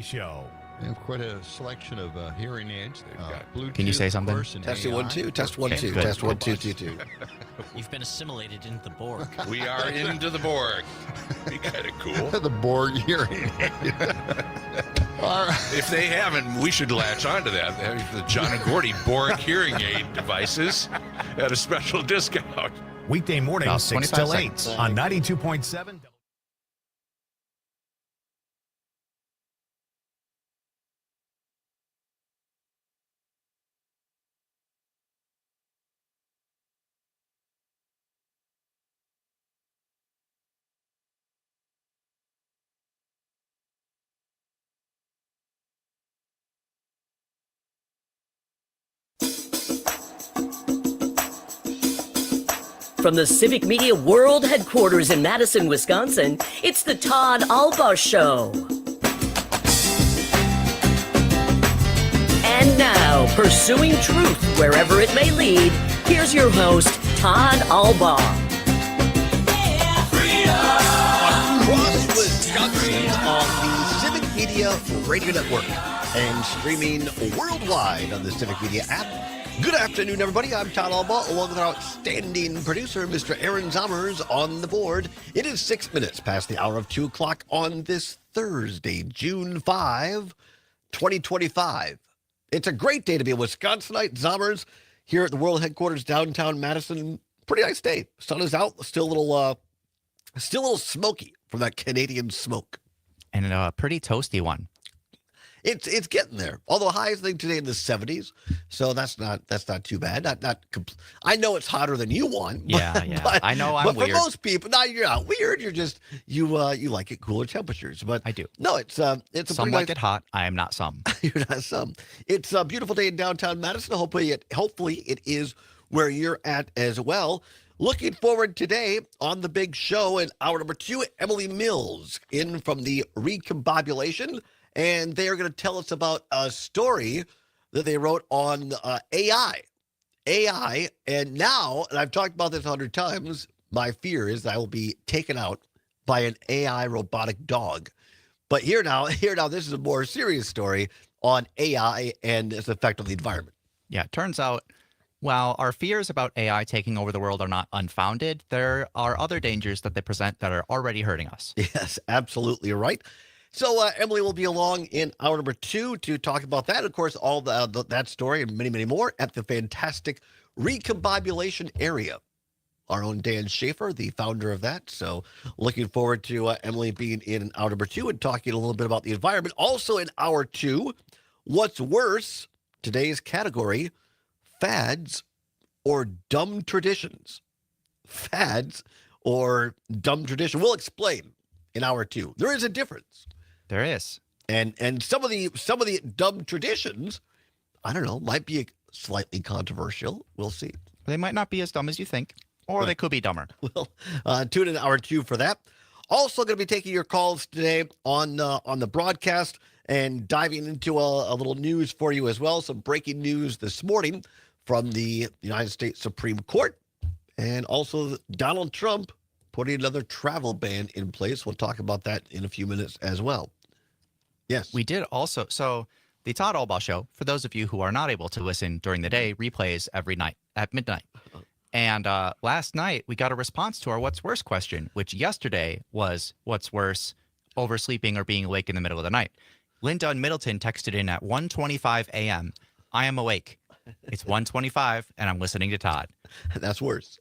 Show. They have quite a selection of hearing aids. They've got Bluetooth. Can you say something? Of course, and Testing AI. 1 2. Test 1 2. good. Test 1 2 2 2. You've been assimilated into the Borg. We are into the Borg. Be kind of cool. The Borg hearing aid. All right. If they haven't, we should latch onto that. The John and Gordy Borg hearing aid devices at a special discount. Weekday morning, About 6 25 till 8 seconds. on 92.7. From the Civic Media World Headquarters in Madison, Wisconsin, it's the Todd Allbaugh Show. And now, pursuing truth wherever it may lead, here's your host, Todd Allbaugh. Across Wisconsin on the Civic Media Radio Network and streaming worldwide on the Civic Media app. Good afternoon, everybody. I'm Todd Allbaugh, along with our outstanding producer, Mr. Aaron Zommers, on the board. It is 6 minutes past the hour of 2 o'clock on this Thursday, June 5, 2025. It's a great day to be a Wisconsinite. Zommers here at the World Headquarters, downtown Madison. Pretty nice day. Sun is out. Still a little smoky from that Canadian smoke. And a pretty toasty one. It's getting there. Although highs I think today in the 70s, so that's not too bad. I know it's hotter than you want. But, Yeah. But, I know I'm but weird. for most people, no, you're not weird. You're just you like it cooler temperatures. But I do. No, it's a Some pretty like nice, it hot. I am not some. You're not some. It's a beautiful day in downtown Madison. Hopefully it is where you're at as well. Looking forward today on the big show in hour number 2, Emily Mills in from the Recombobulation. And they are going to tell us about a story that they wrote on AI. And now, and I've talked about this 100 times, my fear is I will be taken out by an AI robotic dog. But here now, this is a more serious story on AI and its effect on the environment. Yeah, it turns out, while our fears about AI taking over the world are not unfounded, there are other dangers that they present that are already hurting us. Yes, absolutely right. So Emily will be along in hour number 2 to talk about that. Of course, all that story and many, many more at the fantastic Recombobulation area. Our own Dan Schaefer, the founder of that. So looking forward to Emily being in hour number 2 and talking a little bit about the environment. Also in hour 2, what's worse, today's category, fads or dumb traditions. Fads or dumb tradition. We'll explain in hour 2. There is a difference. There is. And some of the dumb traditions, I don't know, might be slightly controversial. We'll see. They might not be as dumb as you think, or they could be dumber. Well, tune in hour 2 for that. Also going to be taking your calls today on the broadcast and diving into a little news for you as well. Some breaking news this morning from the United States Supreme Court, and also Donald Trump putting another travel ban in place. We'll talk about that in a few minutes as well. Yes. We did also. So the Todd Allbaugh Show, for those of you who are not able to listen during the day, replays every night at midnight. And last night, we got a response to our What's Worse question, which yesterday was what's worse, oversleeping or being awake in the middle of the night. Linda in Middleton texted in at 1:25 a.m. I am awake. It's 1:25 and I'm listening to Todd. That's worse.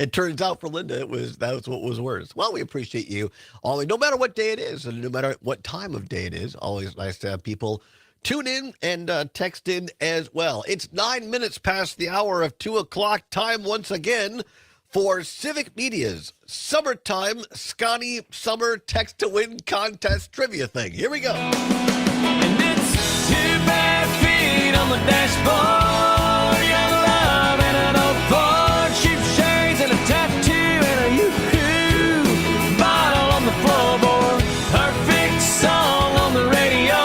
It turns out for Linda, that's what was worse. Well, we appreciate you always, no matter what day it is, and no matter what time of day it is. Always nice to have people tune in and text in as well. It's 9 minutes past the hour of 2 o'clock. Time once again for Civic Media's Summertime Scotty Summer Text to Win Contest Trivia thing. Here we go. And it's 2 bad feet on the dashboard, young love and an old Ford, cheap shades and a tattoo and a yoo-hoo bottle on the floorboard. Perfect song on the radio.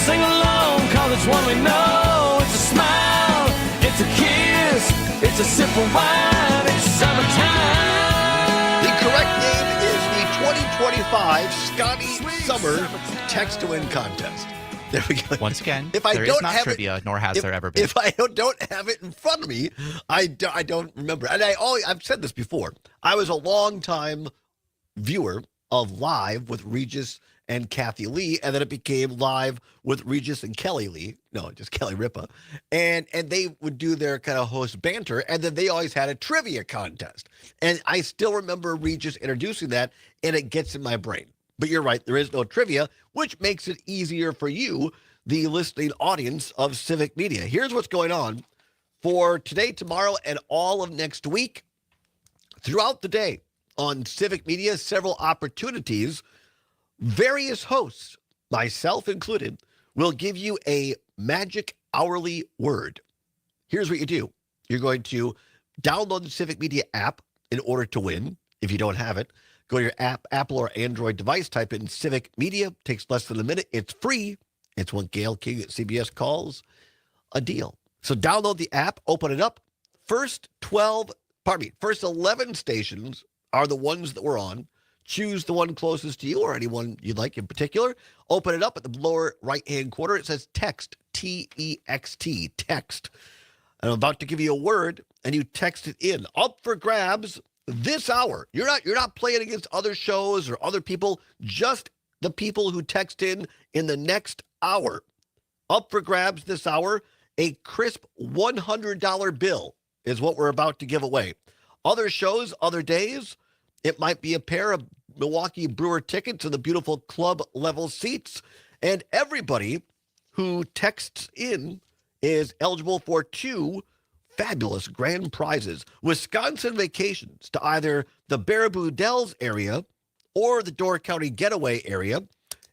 Sing along, 'cause it's one we know. It's a smile, it's a kiss, it's a sip of wine, it's summertime. The correct name is the 2025 Scotty Summer text to win contest. There we go. Once again, if I there don't is not have trivia, nor has if, there ever been. If I don't have it in front of me, I don't remember. And I've said this before. I was a long time viewer of Live with Regis and Kathy Lee, and then it became Live with Regis and Kelly Lee. No, just Kelly Ripa. And they would do their kind of host banter, and then they always had a trivia contest. And I still remember Regis introducing that, and it gets in my brain. But you're right, there is no trivia, which makes it easier for you, the listening audience of Civic Media. Here's what's going on for today, tomorrow, and all of next week. Throughout the day on Civic Media, several opportunities. Various hosts, myself included, will give you a magic hourly word. Here's what you do. You're going to download the Civic Media app in order to win. If you don't have it, go to your Apple or Android device, type in Civic Media. Takes less than a minute. It's free. It's what Gail King at CBS calls a deal. So download the app, open it up. First 11 stations are the ones that we're on. Choose the one closest to you or anyone you'd like in particular. Open it up at the lower right-hand corner. It says text, T-E-X-T, text. And I'm about to give you a word, and you text it in. Up for grabs this hour. You're not playing against other shows or other people, just the people who text in the next hour. Up for grabs this hour, a crisp $100 bill is what we're about to give away. Other shows, other days, it might be a pair of Milwaukee Brewer tickets and the beautiful club level seats. And everybody who texts in is eligible for 2 fabulous grand prizes. Wisconsin vacations to either the Baraboo Dells area or the Door County Getaway area.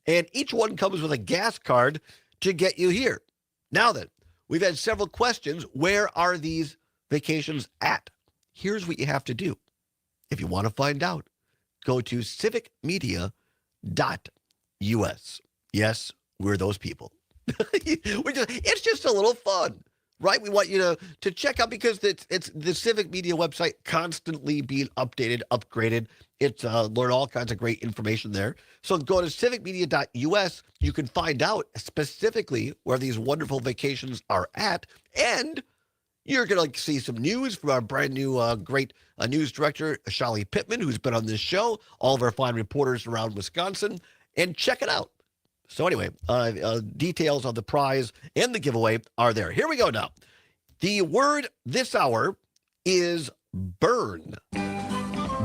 And each one comes with a gas card to get you here. Now then, we've had several questions. Where are these vacations at? Here's what you have to do. If you want to find out, go to civicmedia.us. Yes, we're those people. It's just a little fun, right? We want you to check out because it's the Civic Media website constantly being updated, upgraded. It's learn all kinds of great information there. So go to civicmedia.us. You can find out specifically where these wonderful vacations are at, and you're going to see some news from our brand new great news director, Shali Pittman, who's been on this show, all of our fine reporters around Wisconsin, and check it out. So anyway, details on the prize and the giveaway are there. Here we go now. The word this hour is burn.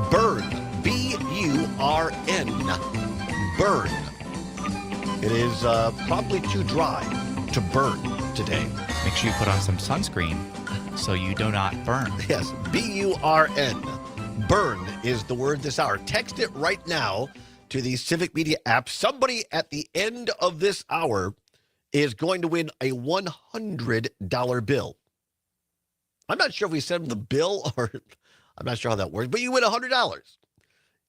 Burn. B-U-R-N. Burn. It is probably too dry to burn today. Make sure you put on some sunscreen so you do not burn. Yes, B-U-R-N. Burn is the word this hour. Text it right now to the Civic Media app. Somebody at the end of this hour is going to win a $100 bill. I'm not sure if we send them the bill or I'm not sure how that works, but you win $100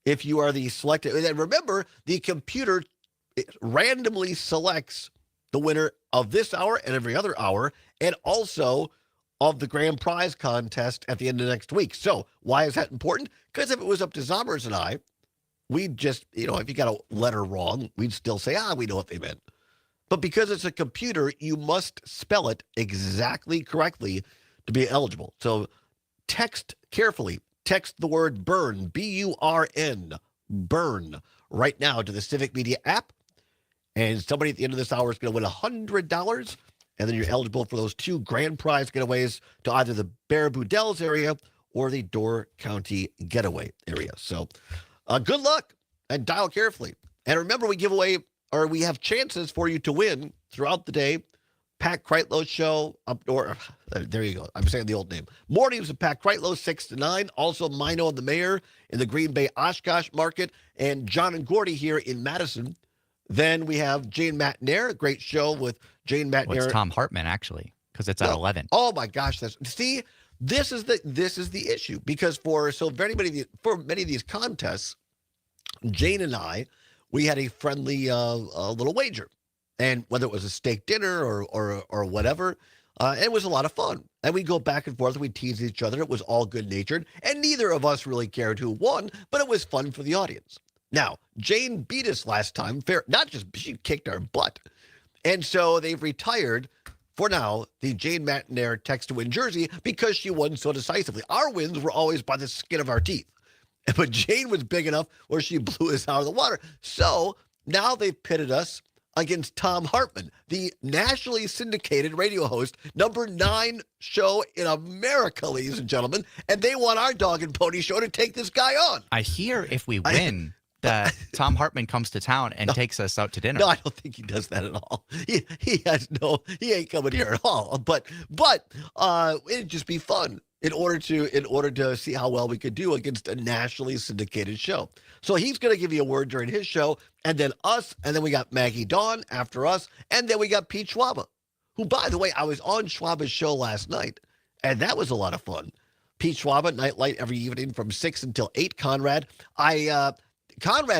if you are the selected. And remember, the computer randomly selects the winner of this hour and every other hour, and also of the grand prize contest at the end of next week. So why is that important? Because if it was up to Zommers and I, we'd just, if you got a letter wrong, we'd still say, we know what they meant. But because it's a computer, you must spell it exactly correctly to be eligible. So text carefully. Text the word burn, B-U-R-N, burn, right now to the Civic Media app. And somebody at the end of this hour is going to win $100. And then you're eligible for those 2 grand prize getaways to either the Baraboo Dells area or the Door County Getaway area. So good luck and dial carefully. And remember, we give away, or we have chances for you to win throughout the day. Pat Kreitlow show there you go. I'm saying the old name. Mornings with Pat Kreitlow, 6 to 9. Also, Mino and the Mayor in the Green Bay Oshkosh market, and John and Gordy here in Madison. Then we have Jane Matnair, a great show with Jane Matnair. Well, it's Tom Hartman, actually, because it's at 11. Oh my gosh, this is the issue, because for many of these contests, Jane and I, we had a friendly little wager, and whether it was a steak dinner or whatever, it was a lot of fun. And we'd go back and forth, we'd tease each other. It was all good natured, and neither of us really cared who won, but it was fun for the audience. Now, Jane beat us last time. Fair, not just she kicked our butt. And so they've retired, for now, the Jane McNair Text to Win jersey because she won so decisively. Our wins were always by the skin of our teeth. But Jane was big enough where she blew us out of the water. So now they've pitted us against Tom Hartman, the nationally syndicated radio host, number 9 show in America, ladies and gentlemen. And they want our dog and pony show to take this guy on. I hear if we win that Tom Hartman comes to town and takes us out to dinner. No, I don't think he does that at all. He ain't coming here at all. But it'd just be fun in order to see how well we could do against a nationally syndicated show. So he's going to give you a word during his show, and then us, and then we got Maggie Dawn after us, and then we got Pete Schwaba, who, by the way, I was on Schwaba's show last night, and that was a lot of fun. Pete Schwaba, Nightlight every evening from 6 until 8. Conrad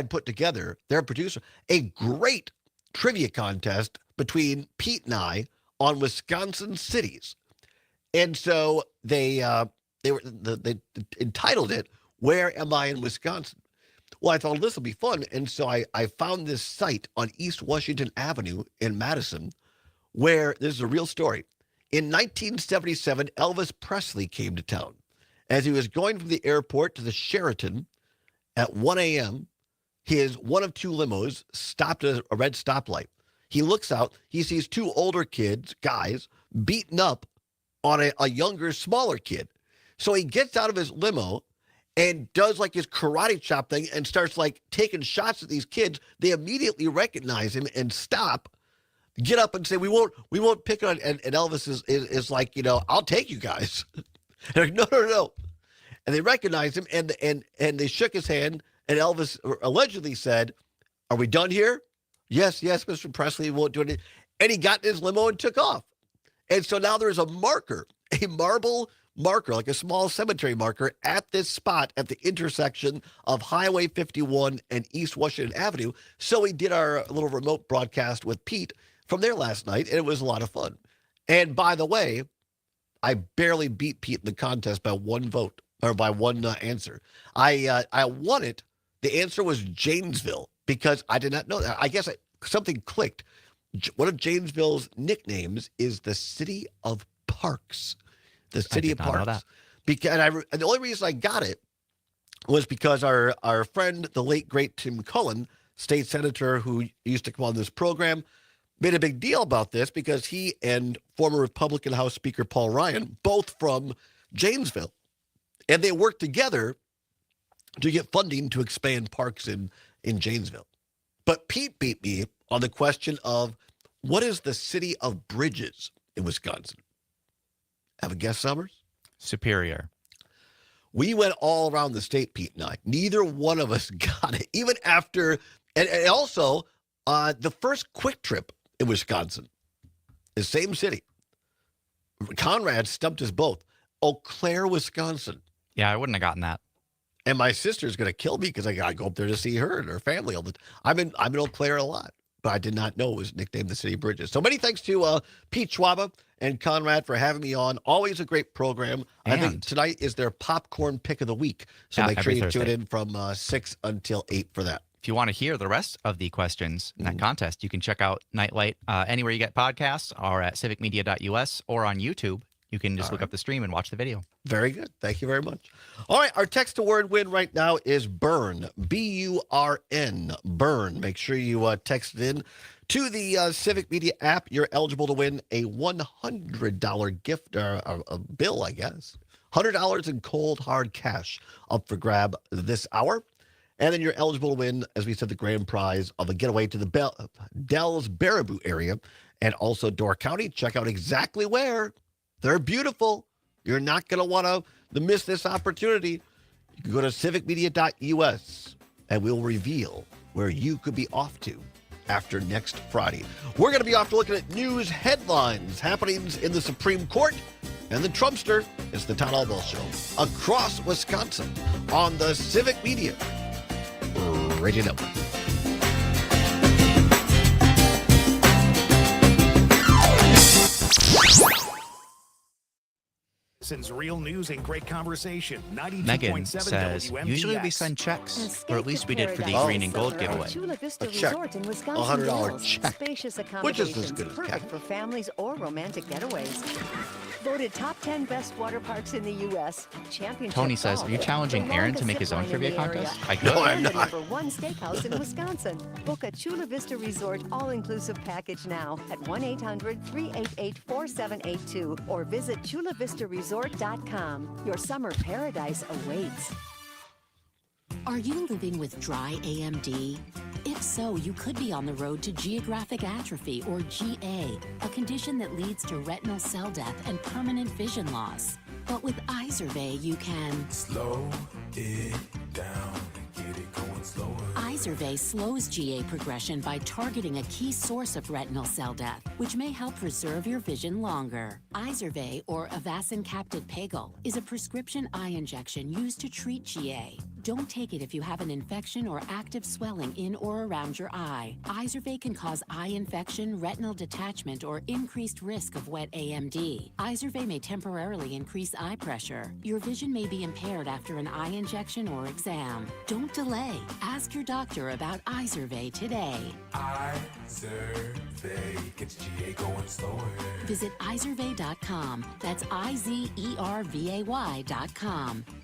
put together, their producer, a great trivia contest between Pete and I on Wisconsin cities. And so they entitled it, "Where Am I in Wisconsin?" Well, I thought this will be fun. And so I found this site on East Washington Avenue in Madison where this is a real story. In 1977, Elvis Presley came to town. As he was going from the airport to the Sheraton at 1 a.m., his one of 2 limos stopped at a red stoplight. He looks out. He sees 2 older guys, beaten up on a younger, smaller kid. So he gets out of his limo and does like his karate chop thing and starts like taking shots at these kids. They immediately recognize him and stop, get up and say, we won't pick on. And Elvis is like, I'll take you guys. They're like, no. And they recognized him and they shook his hand. And Elvis allegedly said, "Are we done here?" Yes, Mr. Presley won't do it. And he got in his limo and took off. And so now there's a marker, a marble marker, like a small cemetery marker at this spot at the intersection of Highway 51 and East Washington Avenue. So we did our little remote broadcast with Pete from there last night, and it was a lot of fun. And by the way, I barely beat Pete in the contest by 1 vote, or by 1 answer. I won it. The answer was Janesville, because I did not know that. I guess something clicked. One of Janesville's nicknames is the City of Parks. The City of Parks. Because and the only reason I got it was because our friend, the late, great Tim Cullen, state senator who used to come on this program, made a big deal about this because he and former Republican House Speaker Paul Ryan, both from Janesville, and they worked together to get funding to expand parks in Janesville. But Pete beat me on the question of what is the city of bridges in Wisconsin? Have a guess, Summers? Superior. We went all around the state, Pete and I. Neither one of us got it, even after, and also the first Quick Trip in Wisconsin, the same city. Conrad stumped us both. Eau Claire, Wisconsin. Yeah, I wouldn't have gotten that. And my sister's going to kill me because I got to go up there to see her and her family all the time. I'm in Eau Claire a lot, but I did not know it was nicknamed the City of Bridges. So many thanks to Pete Schwaba and Conrad for having me on. Always a great program. I think tonight is their popcorn pick of the week. So make sure you tune in from 6 until 8 for that. If you want to hear the rest of the questions in that contest, you can check out Nightlight anywhere you get podcasts, or at civicmedia.us, or on YouTube. You can just look up the stream and watch the video. Very good. Thank you very much. All right. Our text to word win right now is BURN. BURN. BURN. Make sure you text it in to the Civic Media app. You're eligible to win a $100 gift, a bill, I guess. $100 in cold, hard cash up for grab this hour. And then you're eligible to win, as we said, the grand prize of a getaway to the Dells Baraboo area and also Door County. Check out exactly where. They're beautiful. You're not going to want to miss this opportunity. You can go to civicmedia.us and we'll reveal where you could be off to after next Friday. We're going to be off to looking at news headlines, happenings in the Supreme Court, and the Trumpster. It's the Todd Allbaugh Show across Wisconsin on the Civic Media Radio Network. Madison's real news and great conversation. 92.7 Megan says, WMDX. usually we send checks, or at least we did for the green and gold giveaway. A check. $100 check. Spacious Which is as good as perfect cash. for families or romantic getaways. Voted top 10 best water parks in the U.S. Championship Tony says, golf. are you challenging The Aaron to longest make his own zip line in trivia the area. contest? I could. No, I'm And the not. #1 steakhouse in Wisconsin. Book a Chula Vista Resort all-inclusive package now at 1-800-388-4782 or visit chulavistaresort.com. Your summer paradise awaits. Are you living with dry AMD? If so, you could be on the road to geographic atrophy, or GA, a condition that leads to retinal cell death and permanent vision loss. But with Izervay, you can Slow it down and get it going slower. Izervay slows GA progression by targeting a key source of retinal cell death, which may help preserve your vision longer. Izervay, or Avastin Capted Pagel, is a prescription eye injection used to treat GA. Don't take it if you have an infection or active swelling in or around your eye. Izervay can cause eye infection, retinal detachment, or increased risk of wet AMD. Izervay may temporarily increase eye pressure. Your vision may be impaired after an eye injection or exam. Don't delay. Ask your doctor about Izervay today. Izervay gets GA going slower. Visit Izervay.com. That's IZERVAY.com.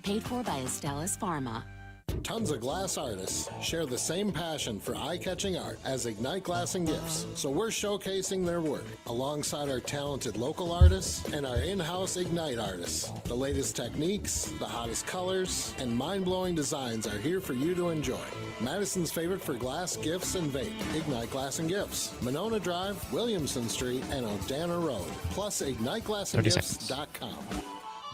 Paid for by Astellas Pharma. Tons of glass artists share the same passion for eye-catching art as Ignite Glass and Gifts, so we're showcasing their work alongside our talented local artists and our in-house Ignite artists. The latest techniques, the hottest colors, and mind-blowing designs are here for you to enjoy. Madison's favorite for glass, gifts, and vape, Ignite Glass and Gifts, Monona Drive, Williamson Street, and Odana Road, plus IgniteGlassandGifts.com.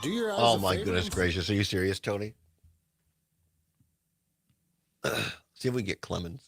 Do your eyes Oh a my favor goodness and gracious. Are you serious, Tony? See if we get Clemens.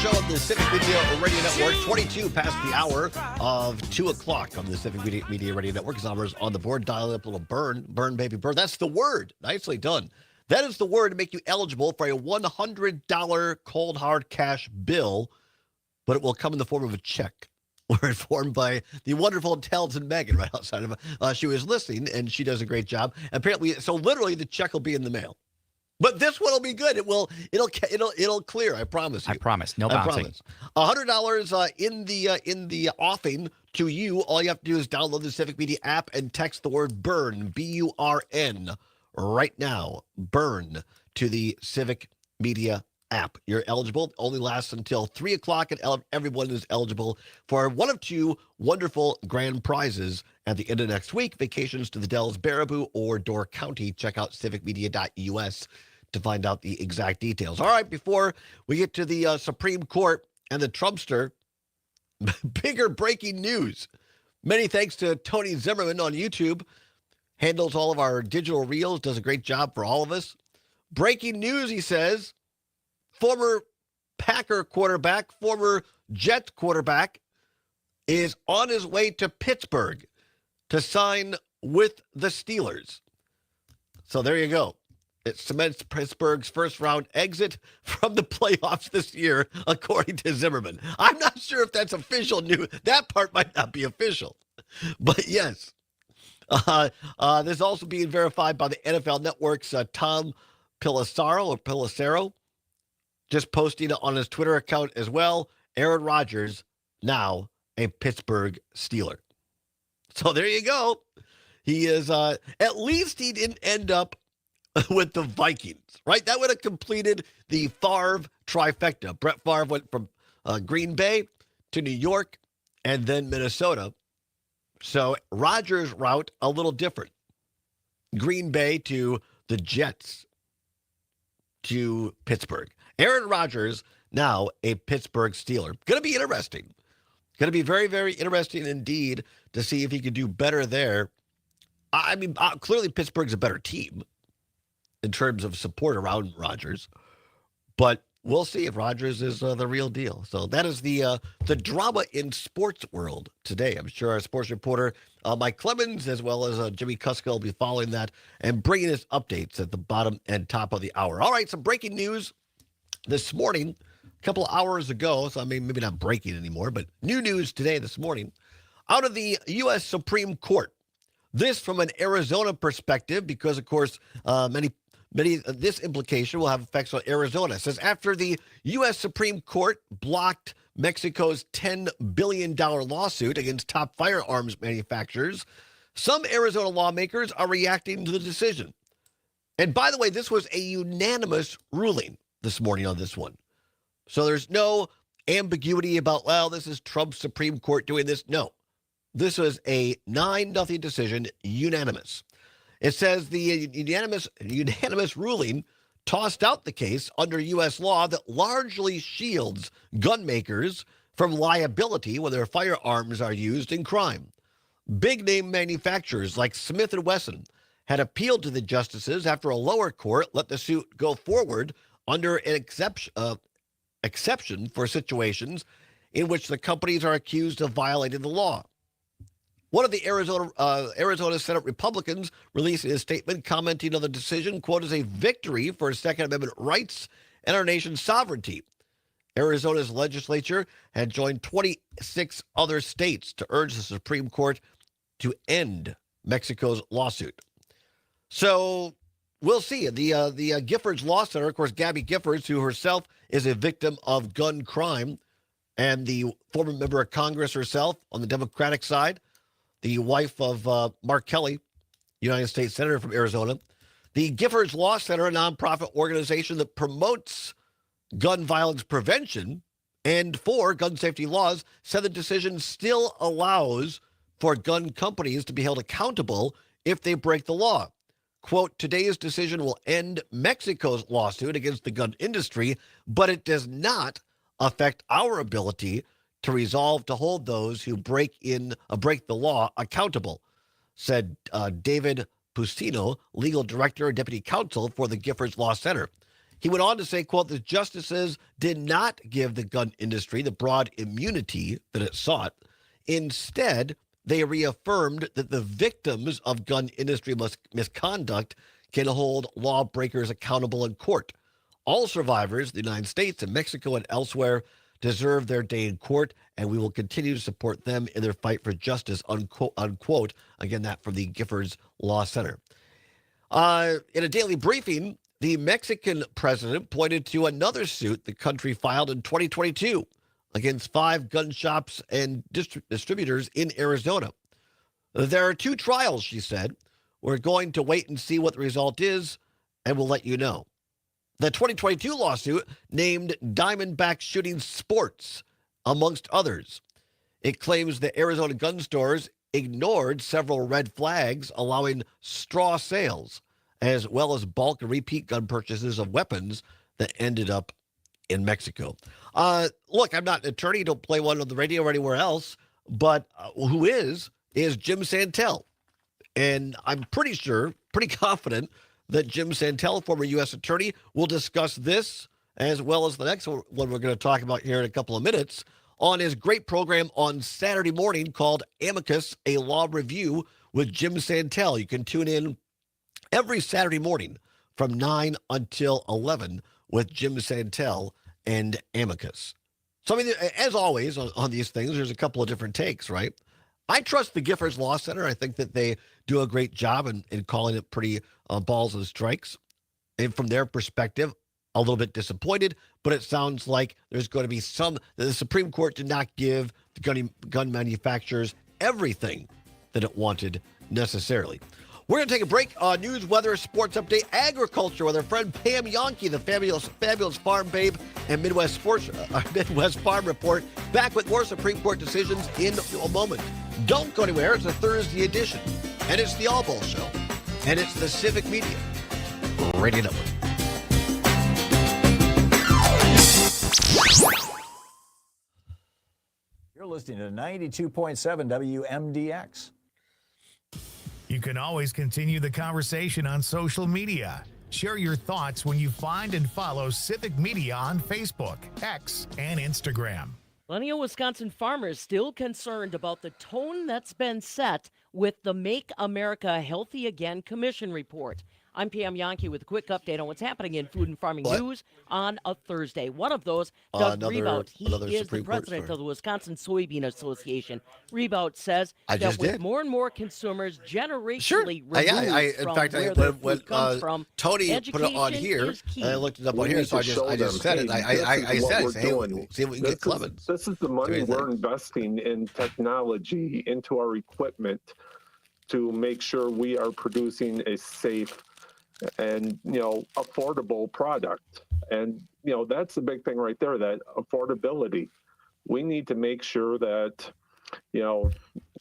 Show on the Civic Media Radio Network, 22 past the hour of 2 o'clock on the Civic Media Radio Network. Numbers on the board, dial up a little burn, baby, burn. That's the word. Nicely done. That is the word to make you eligible for a $100 cold hard cash bill, but it will come in the form of a check. We're informed by the wonderful and talented Megan right outside of she was listening, and she does a great job. Apparently, so literally the check will be in the mail. But this one will be good. It'll clear. I promise you. I promise. No bouncing. $100 in the offing to you. All you have to do is download the Civic Media app and text the word BURN, B-U-R-N, right now. BURN to the Civic Media app. You're eligible. It only lasts until 3 o'clock, and everyone is eligible for one of two wonderful grand prizes at the end of next week. Vacations to the Dells, Baraboo, or Door County. Check out civicmedia.us to find out the exact details. All right, before we get to the Supreme Court and the Trumpster, bigger breaking news. Many thanks to Tony Zimmerman on YouTube. Handles all of our digital reels, does a great job for all of us. Breaking news, he says, former Packer quarterback, former Jets quarterback, is on his way to Pittsburgh to sign with the Steelers. So there you go. It cements Pittsburgh's first-round exit from the playoffs this year, according to Zimmerman. I'm not sure if that's official news. That part might not be official. But yes. This is also being verified by the NFL Network's Tom Pelissero, just posting it on his Twitter account as well. Aaron Rodgers, now a Pittsburgh Steeler. So there you go. He is, at least he didn't end up with the Vikings, right? That would have completed the Favre trifecta. Brett Favre went from Green Bay to New York and then Minnesota. So Rodgers' route, a little different. Green Bay to the Jets to Pittsburgh. Aaron Rodgers now a Pittsburgh Steeler. Going to be interesting. Going to be very, very interesting indeed to see if he can do better there. I mean, clearly Pittsburgh's a better team in terms of support around Rodgers, but we'll see if Rodgers is the real deal. So that is the drama in sports world today. I'm sure our sports reporter Mike Clemens, as well as Jimmy Kuska, will be following that and bringing us updates at the bottom and top of the hour. All right, some breaking news this morning, a couple of hours ago. So I mean, maybe not breaking anymore, but new news today, this morning, out of the U.S. Supreme Court. This from an Arizona perspective, because, of course, many this implication will have effects on Arizona. It says after the U.S. Supreme Court blocked Mexico's $10 billion lawsuit against top firearms manufacturers, some Arizona lawmakers are reacting to the decision. And by the way, this was a unanimous ruling this morning on this one. So there's no ambiguity about, well, this is Trump's Supreme Court doing this. No. This was a 9-0 decision, unanimous. It says the unanimous ruling tossed out the case under U.S. law that largely shields gun makers from liability when their firearms are used in crime. Big-name manufacturers like Smith & Wesson had appealed to the justices after a lower court let the suit go forward under an exception for situations in which the companies are accused of violating the law. One of the Arizona Senate Republicans released a statement commenting on the decision, quote, as a victory for Second Amendment rights and our nation's sovereignty. Arizona's legislature had joined 26 other states to urge the Supreme Court to end Mexico's lawsuit. So we'll see. The Giffords Law Center, of course, Gabby Giffords, who herself is a victim of gun crime, and the former member of Congress herself on the Democratic side, the wife of Mark Kelly, United States Senator from Arizona. The Giffords Law Center, a nonprofit organization that promotes gun violence prevention and for gun safety laws, said the decision still allows for gun companies to be held accountable if they break the law. Quote, today's decision will end Mexico's lawsuit against the gun industry, but it does not affect our ability to resolve to hold those who break the law accountable, said David Pustino, legal director and deputy counsel for the Giffords Law Center. He went on to say, quote, the justices did not give the gun industry the broad immunity that it sought. Instead, they reaffirmed that the victims of gun industry misconduct can hold lawbreakers accountable in court. All survivors, the United States and Mexico and elsewhere, deserve their day in court, and we will continue to support them in their fight for justice, unquote, unquote. Again, that from the Giffords Law Center. In a daily briefing, the Mexican president pointed to another suit the country filed in 2022 against 5 gun shops and distributors in Arizona. There are 2 trials, she said. We're going to wait and see what the result is, and we'll let you know. The 2022 lawsuit named Diamondback Shooting Sports, amongst others. It claims the Arizona gun stores ignored several red flags, allowing straw sales, as well as bulk and repeat gun purchases of weapons that ended up in Mexico. Look, I'm not an attorney, don't play one on the radio or anywhere else, but who is Jim Santel. And I'm pretty confident that Jim Santel, former U.S. attorney, will discuss this as well as the next one we're going to talk about here in a couple of minutes on his great program on Saturday morning called Amicus, a Law Review with Jim Santel. You can tune in every Saturday morning from 9 until 11 with Jim Santel and Amicus. So, I mean, as always on these things, there's a couple of different takes, right? I trust the Giffords Law Center. I think that they do a great job in calling it pretty balls and strikes. And from their perspective, a little bit disappointed, but it sounds like there's going to be the Supreme Court did not give the gun manufacturers everything that it wanted necessarily. We're going to take a break. News, weather, sports update, agriculture with our friend Pam Yonke, the fabulous farm babe, and Midwest Farm Report. Back with more Supreme Court decisions in a moment. Don't go anywhere. It's a Thursday edition, and it's the Allbaugh Show, and it's the Civic Media Radio Network. You're listening to 92.7 WMDX. You can always continue the conversation on social media. Share your thoughts when you find and follow Civic Media on Facebook, X, and Instagram. Plenty of Wisconsin farmers still concerned about the tone that's been set with the Make America Healthy Again Commission report. I'm Pam Yankee with a quick update on what's happening in food and farming news on a Thursday. One of those, Doug Rebout. He is the president of the Wisconsin Soybean Association. Rebout says that with more and more consumers generationally removed from where their food comes from, Tony put it on here, and I looked it up on here, so I just said it. I said it. Hey, see if we can get Clemens. This is the money we're investing in technology into our equipment to make sure we are producing a safe and affordable product. And that's the big thing right there, that affordability. We need to make sure that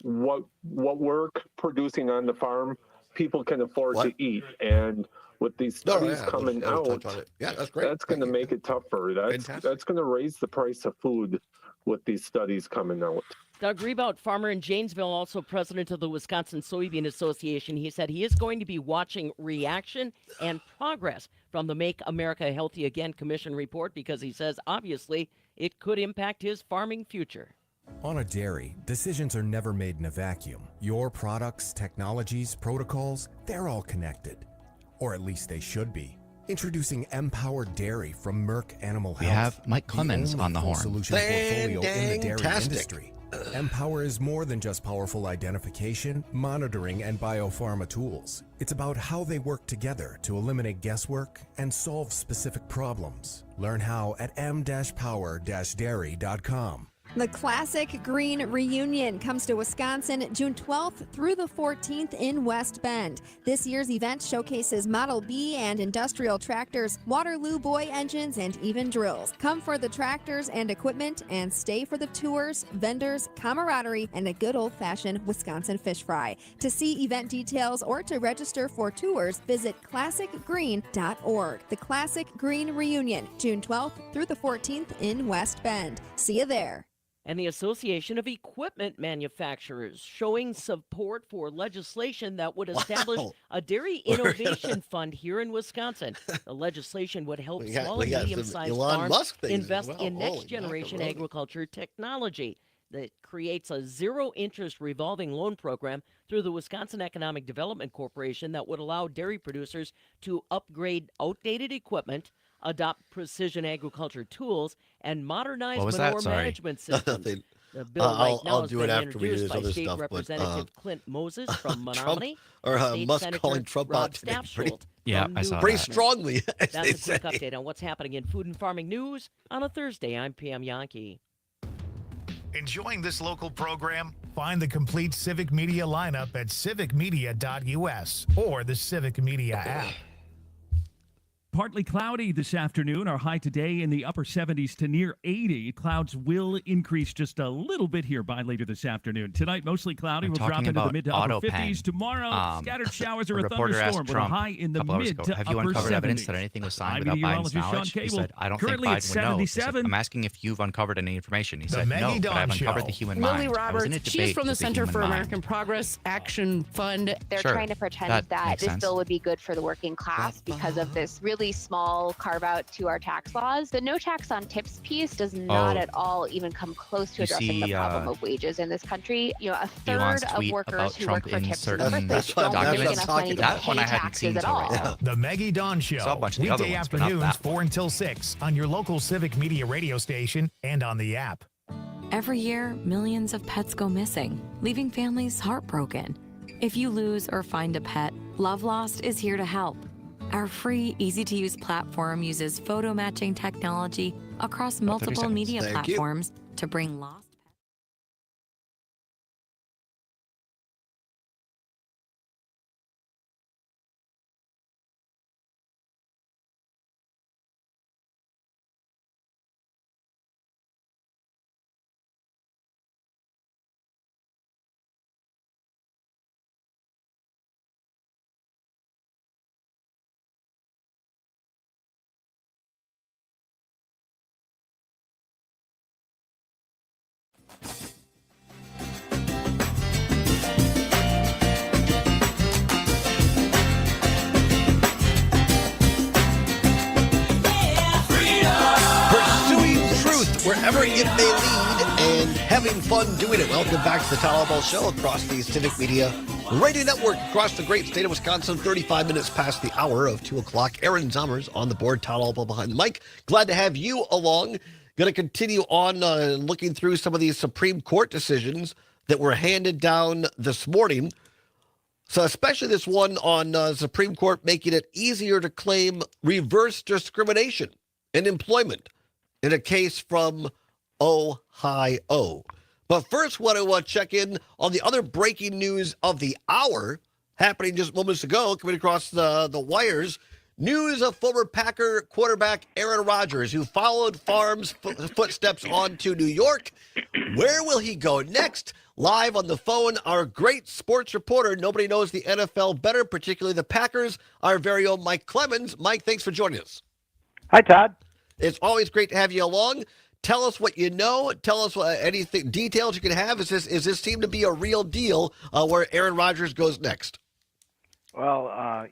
what we're producing on the farm, people can afford to eat. And with these studies coming out, that's great. That's going to make it tougher. That's going to raise the price of food with these studies coming out. Doug Rebout, farmer in Janesville, also president of the Wisconsin Soybean Association. He said he is going to be watching reaction and progress from the Make America Healthy Again Commission report because he says, obviously, it could impact his farming future. On a dairy, decisions are never made in a vacuum. Your products, technologies, protocols, they're all connected. Or at least they should be. Introducing Empowered Dairy from Merck Animal Health. We have Mike Clemens on the horn. Solution portfolio in the dairy industry. Empower is more than just powerful identification, monitoring, and biopharma tools. It's about how they work together to eliminate guesswork and solve specific problems. Learn how at m-power-dairy.com. The Classic Green Reunion comes to Wisconsin June 12th through the 14th in West Bend. This year's event showcases Model B and industrial tractors, Waterloo boy engines, and even drills. Come for the tractors and equipment and stay for the tours, vendors, camaraderie, and a good old-fashioned Wisconsin fish fry. To see event details or to register for tours, visit classicgreen.org. The Classic Green Reunion, June 12th through the 14th in West Bend. See you there. And the Association of Equipment Manufacturers showing support for legislation that would establish a dairy innovation fund here in Wisconsin. The legislation would help small and medium-sized farms invest in next-generation agriculture technology that creates a zero-interest revolving loan program through the Wisconsin Economic Development Corporation that would allow dairy producers to upgrade outdated equipment, adopt precision agriculture tools, and modernize manure management systems. The bill right now has been introduced by State Representative Clint Moses from Menominee, State Senator Rob Stapsholt. Yeah, I saw pretty that. strongly. That's a quick update on what's happening in food and farming news on a Thursday. I'm Pam Yankee. Enjoying this local program? Find the complete Civic Media lineup at civicmedia.us or the Civic Media app. Partly cloudy this afternoon. Our high today in the upper 70s to near 80. Clouds will increase just a little bit here by later this afternoon. Tonight, mostly cloudy. We'll drop into the mid to upper 50s. Tomorrow, scattered showers or a thunderstorm with a high in the mid to upper 70s. Have you uncovered evidence that anything was signed without Biden's knowledge? He said, I don't think Biden would know. Said, I'm asking if you've uncovered any information. He said, no, but I've uncovered the human mind. Lily Roberts, she's from the Center for American Progress Action Fund. They're trying to pretend that this bill would be good for the working class because of this really small carve out to our tax laws. The no tax on tips piece does not at all even come close to addressing the problem of wages in this country. A third of workers who work for tips don't make enough money to pay taxes at all. The Maggie Dawn Show, weekday afternoons 4 until 6 on your local Civic Media radio station and on the app. Every year, millions of pets go missing, leaving families heartbroken. If you lose or find a pet, Love Lost is here to help. Our free, easy-to-use platform uses photo matching technology across multiple media platforms to bring lost wherever it may lead and having fun doing it. Welcome back to the Todd Allbaugh Show across the Civic Media Radio Network across the great state of Wisconsin. 35 minutes past the hour of 2 o'clock. Aaron Zommers on the board. Todd Allbaugh behind the mic. Glad to have you along. Going to continue on looking through some of these Supreme Court decisions that were handed down this morning. So especially this one on Supreme Court making it easier to claim reverse discrimination in employment in a case from Ohio. But first, want to check in on the other breaking news of the hour happening just moments ago, coming across the wires. News of former Packer quarterback Aaron Rodgers, who followed Favre's footsteps on to New York. Where will he go next? Live on the phone, our great sports reporter. Nobody knows the NFL better, particularly the Packers, our very own Mike Clemens. Mike, thanks for joining us. Hi, Todd. It's always great to have you along. Tell us what you know. Tell us anything details you can have. Is this seem to be a real deal where Aaron Rodgers goes next? Well,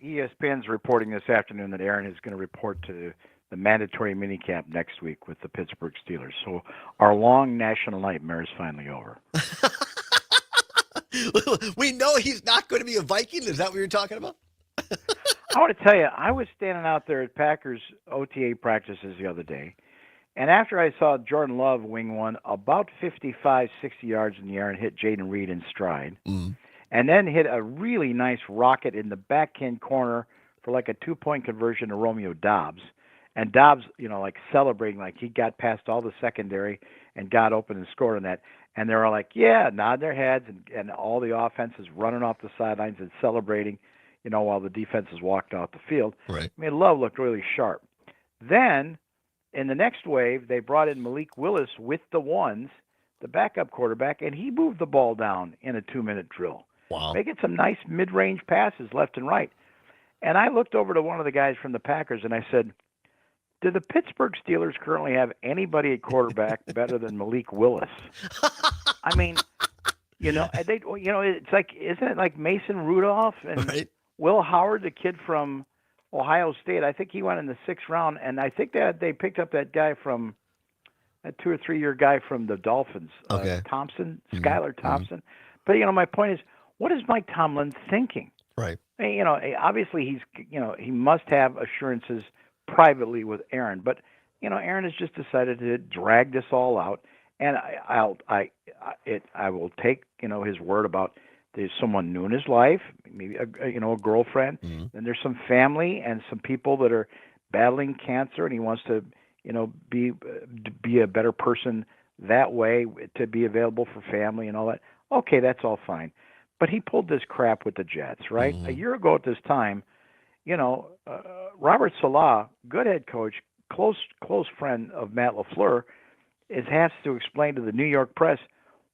ESPN's reporting this afternoon that Aaron is going to report to the mandatory minicamp next week with the Pittsburgh Steelers. So our long national nightmare is finally over. We know he's not going to be a Viking. Is that what you're talking about? I want to tell you, I was standing out there at Packers OTA practices the other day, and after I saw Jordan Love wing one about 55, 60 yards in the air and hit Jaden Reed in stride, and then hit a really nice rocket in the backhand corner for like a 2-point conversion to Romeo Doubs, and Doubs, like celebrating like he got past all the secondary and got open and scored on that. And they're all like, yeah, nodding their heads, and all the offense is running off the sidelines and celebrating, while the defense is walked off the field. Right. I mean, Love looked really sharp. Then, in the next wave, they brought in Malik Willis with the ones, the backup quarterback, and he moved the ball down in a 2-minute drill. Wow. Making some nice mid-range passes left and right. And I looked over to one of the guys from the Packers, and I said, do the Pittsburgh Steelers currently have anybody at quarterback better than Malik Willis? I mean, it's like, isn't it like Mason Rudolph and Will Howard, the kid from Ohio State? I think he went in the 6th round, and I think that they picked up that guy from that 2 or 3 year guy from the Dolphins, Thompson, Skylar Thompson. But my point is, what is Mike Tomlin thinking? Right. Obviously he must have assurances privately with Aaron, but Aaron has just decided to drag this all out, and I will take his word about there's someone new in his life, maybe a girlfriend, and there's some family and some people that are battling cancer, and he wants to be a better person that way, to be available for family and all that. Okay, that's all fine, but he pulled this crap with the Jets, right? A year ago at this time, Robert Saleh, good head coach, close friend of Matt LaFleur, has to explain to the New York press,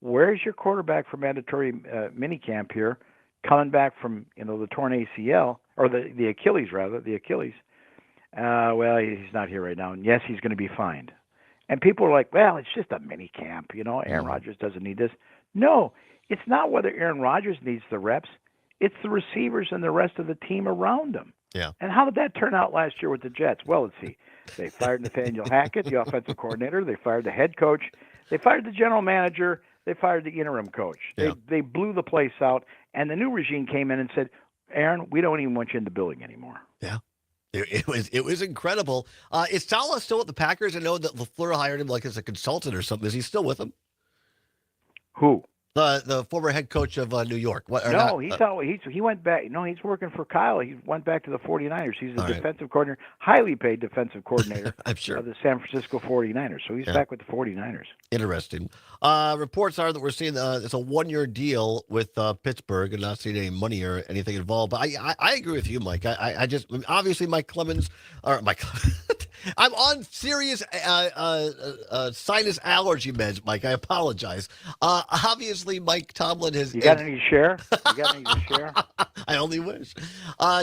where's your quarterback for mandatory minicamp here, coming back from the torn ACL, or the Achilles rather, the Achilles. Well, he's not here right now, and yes, he's going to be fined. And people are like, well, it's just a minicamp, Aaron Rodgers doesn't need this. No, it's not whether Aaron Rodgers needs the reps. It's the receivers and the rest of the team around him. Yeah. And how did that turn out last year with the Jets? Well, let's see. They fired Nathaniel Hackett, the offensive coordinator. They fired the head coach. They fired the general manager. They fired the interim coach. Yeah. They blew the place out. And the new regime came in and said, Aaron, we don't even want you in the building anymore. Yeah. It was incredible. Is Saleh still with the Packers? I know that LaFleur hired him like as a consultant or something. Is he still with them? Who? The former head coach of New York. He went back. No, he's working for Kyle. He went back to the 49ers. He's a defensive coordinator, highly paid defensive coordinator I'm sure. of the San Francisco 49ers. So he's back with the 49ers. Interesting. Reports are that we're seeing it's a 1-year deal with Pittsburgh and not seeing any money or anything involved. But I agree with you, Mike. I just obviously Mike Clemens or Mike. I'm on serious sinus allergy meds, Mike. I apologize. Obviously, Mike Tomlin has. You got any to share? I only wish.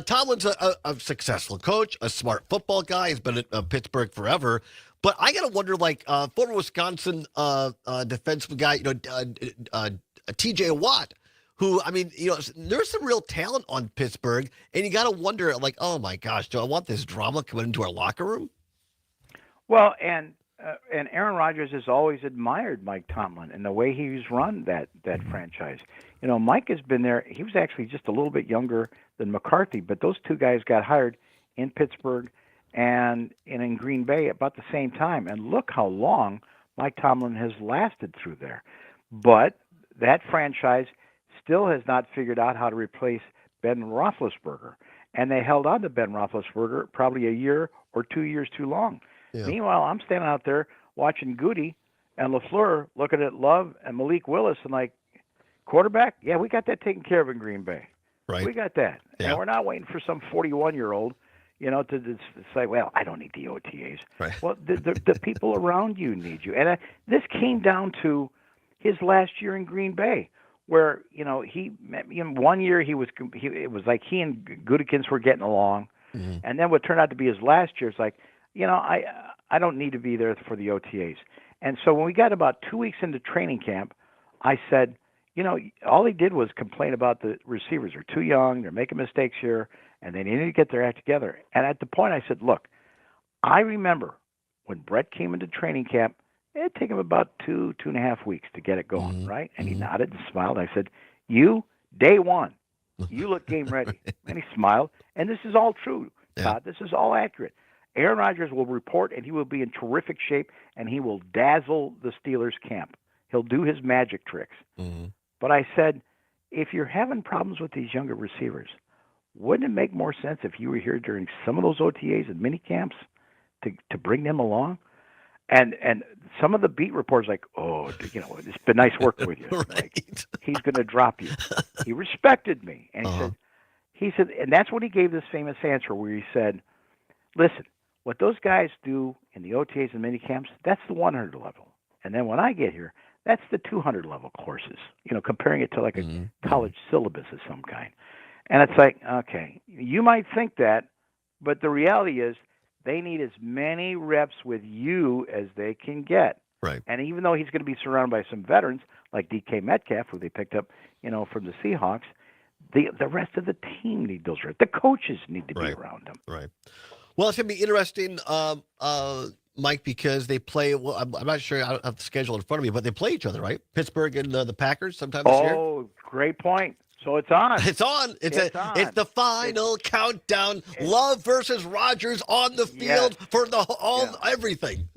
Tomlin's a successful coach, a smart football guy. He's been at Pittsburgh forever. But I got to wonder, like, former Wisconsin defensive guy, T.J. Watt, who, I mean, there's some real talent on Pittsburgh. And you got to wonder, like, oh, my gosh, do I want this drama coming into our locker room? Well, and and Aaron Rodgers has always admired Mike Tomlin and the way he's run that franchise. You know, Mike has been there. He was actually just a little bit younger than McCarthy, but those two guys got hired in Pittsburgh and in Green Bay about the same time. And look how long Mike Tomlin has lasted through there. But that franchise still has not figured out how to replace Ben Roethlisberger. And they held on to Ben Roethlisberger probably a year or 2 years too long. Yeah. Meanwhile, I'm standing out there watching Goody and LaFleur looking at Love and Malik Willis and like, quarterback? Yeah, we got that taken care of in Green Bay. Right. We got that. Yeah. And we're not waiting for some 41-year-old, to say, well, I don't need the OTAs. Right. Well, the people around you need you. And this came down to his last year in Green Bay, where, he 1 year it was like he and Gutekunst were getting along. Mm-hmm. And then what turned out to be his last year is like, I don't need to be there for the OTAs. And so when we got about 2 weeks into training camp, I said, all he did was complain about the receivers. They're too young, they're making mistakes here, and they need to get their act together. And at the point I said, look, I remember when Brett came into training camp, it'd take him about 2.5 weeks to get it going, mm-hmm. right? And he nodded and smiled. I said, you, day one, you look game ready. And he smiled. And this is all true, Todd. Yeah. This is all accurate. Aaron Rodgers will report, and he will be in terrific shape, and he will dazzle the Steelers camp. He'll do his magic tricks. Mm-hmm. But I said, if you're having problems with these younger receivers, wouldn't it make more sense if you were here during some of those OTAs and mini camps to bring them along? And some of the beat reporters like, it's been nice working with you. Right. Like, he's going to drop you. He respected me. And he said, and that's when he gave this famous answer where he said, listen, what those guys do in the OTAs and mini camps, that's the 100 level. And then when I get here, that's the 200 level courses, comparing it to like a college syllabus of some kind. And it's like, okay, you might think that, but the reality is they need as many reps with you as they can get. Right. And even though he's going to be surrounded by some veterans like DK Metcalf, who they picked up, from the Seahawks, the rest of the team need those reps. The coaches need to be around him. Right. Well, it's going to be interesting, Mike, because they play. Well, I'm not sure. I don't have the schedule in front of me, but they play each other, right? Pittsburgh and the Packers sometime this year. Oh, great point. So it's on. It's on. It's the final countdown. Love versus Rodgers on the field for everything.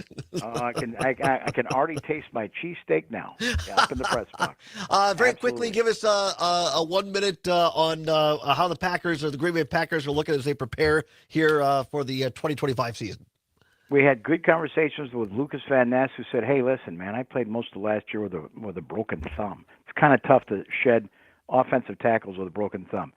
I can already taste my cheesesteak now. Up in the press box. Very quickly, give us a 1 minute on how the Packers or the Green Bay Packers are looking as they prepare here for the 2025 season. We had good conversations with Lucas Van Ness, who said, "Hey, listen, man, I played most of last year with a broken thumb. It's kind of tough to shed offensive tackles with a broken thumb."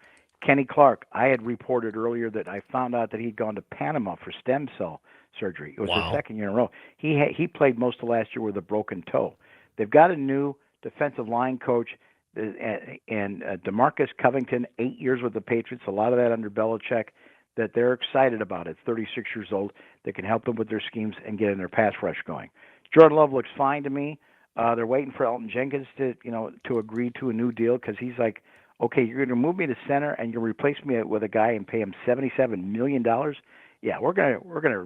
Kenny Clark, I had reported earlier that I found out that he'd gone to Panama for stem cell surgery. It was his second year in a row. He played most of last year with a broken toe. They've got a new defensive line coach, and DeMarcus Covington, 8 years with the Patriots, a lot of that under Belichick, that they're excited about. It's 36 years old. That can help them with their schemes and get in their pass rush going. Jordan Love looks fine to me. They're waiting for Elton Jenkins to agree to a new deal because he's like, okay, you're going to move me to center and you'll replace me with a guy and pay him $77 million. Yeah, we're gonna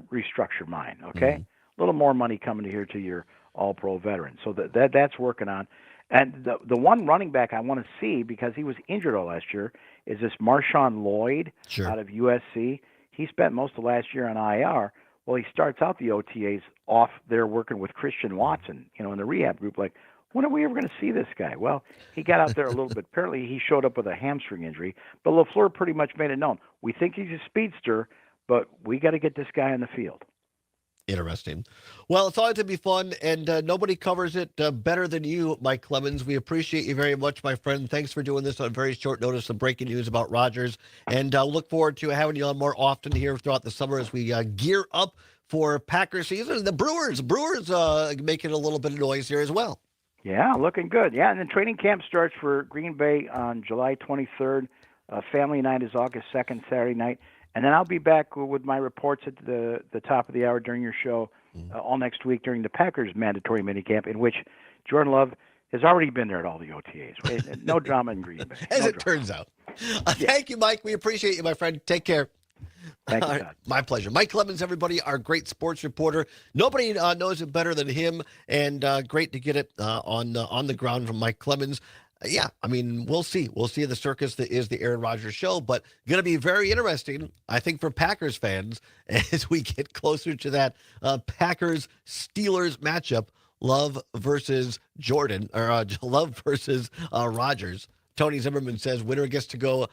restructure mine. Okay, a little more money coming here to your All-Pro veteran. So that's working on. And the one running back I want to see, because he was injured all last year, is this Marshawn Lloyd out of USC. He spent most of last year on IR. Well, he starts out the OTAs off there working with Christian Watson, in the rehab group. Like, when are we ever going to see this guy? Well, he got out there a little bit. Apparently, he showed up with a hamstring injury. But LaFleur pretty much made it known. We think he's a speedster, but we got to get this guy on the field. Interesting. Well, it's always to be fun, and nobody covers it better than you, Mike Clemens. We appreciate you very much, my friend. Thanks for doing this on very short notice, some breaking news about Rodgers, and look forward to having you on more often here throughout the summer as we gear up for Packers season. And the Brewers making a little bit of noise here as well. Yeah, looking good. Yeah, and then training camp starts for Green Bay on July 23rd. Family night is August 2nd, Saturday night. And then I'll be back with my reports at the top of the hour during your show all next week during the Packers mandatory minicamp, in which Jordan Love has already been there at all the OTAs. No drama in Green Bay. As it turns out. Thank you, Mike. We appreciate you, my friend. Take care. Thank you, All Todd. right, my pleasure. Mike Clemens, everybody, our great sports reporter. Nobody knows it better than him, and great to get it on the ground from Mike Clemens. Yeah, I mean, we'll see. We'll see the circus that is the Aaron Rodgers show, but going to be very interesting, I think, for Packers fans as we get closer to that Packers-Steelers matchup, Love versus Jordan, or Love versus Rodgers. Tony Zimmerman says winner gets to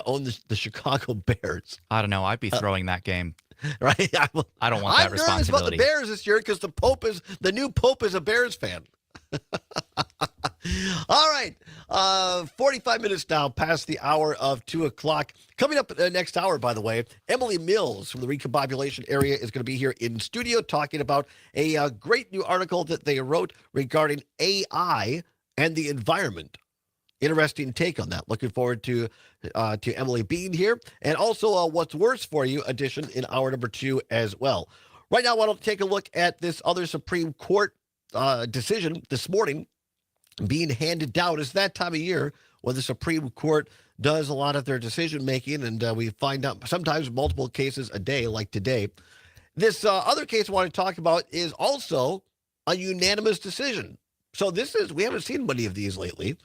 own the Chicago Bears. I don't know. I'd be throwing that game. Right? I don't want that responsibility. I'm nervous about the Bears this year because the new Pope is a Bears fan. All right. 45 minutes now past the hour of 2 o'clock. Coming up next hour, by the way, Emily Mills from the Recombobulation area is going to be here in studio talking about a great new article that they wrote regarding AI and the environment. Interesting take on that. Looking forward to Emily being here. And also What's Worse For You edition in hour number 2 as well. Right now, I want to take a look at this other Supreme Court decision this morning being handed down. It's that time of year when the Supreme Court does a lot of their decision making, and we find out sometimes multiple cases a day, like today. This other case I want to talk about is also a unanimous decision. So we haven't seen many of these lately,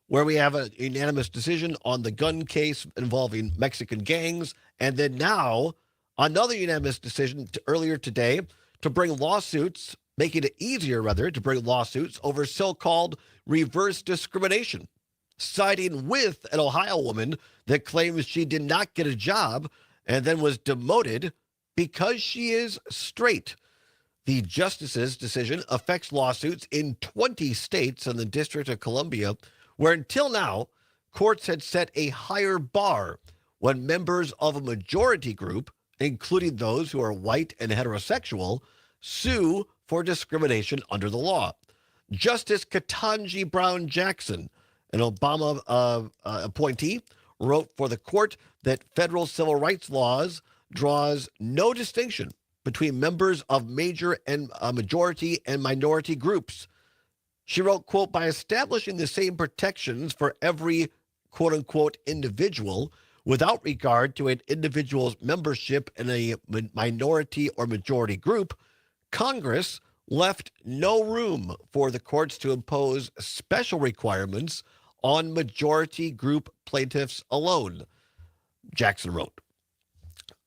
where we have a unanimous decision on the gun case involving Mexican gangs, and then now another unanimous decision earlier today to bring lawsuits, making it easier, rather, to bring lawsuits over so-called reverse discrimination, siding with an Ohio woman that claims she did not get a job and then was demoted because she is straight. The justice's decision affects lawsuits in 20 states and the District of Columbia, where until now, courts had set a higher bar when members of a majority group, including those who are white and heterosexual, sue for discrimination under the law. Justice Ketanji Brown Jackson, an Obama appointee, wrote for the court that federal civil rights laws draws no distinction between members of major and majority and minority groups. She wrote, quote, by establishing the same protections for every, quote unquote, individual without regard to an individual's membership in a minority or majority group, Congress left no room for the courts to impose special requirements on majority group plaintiffs alone, Jackson wrote.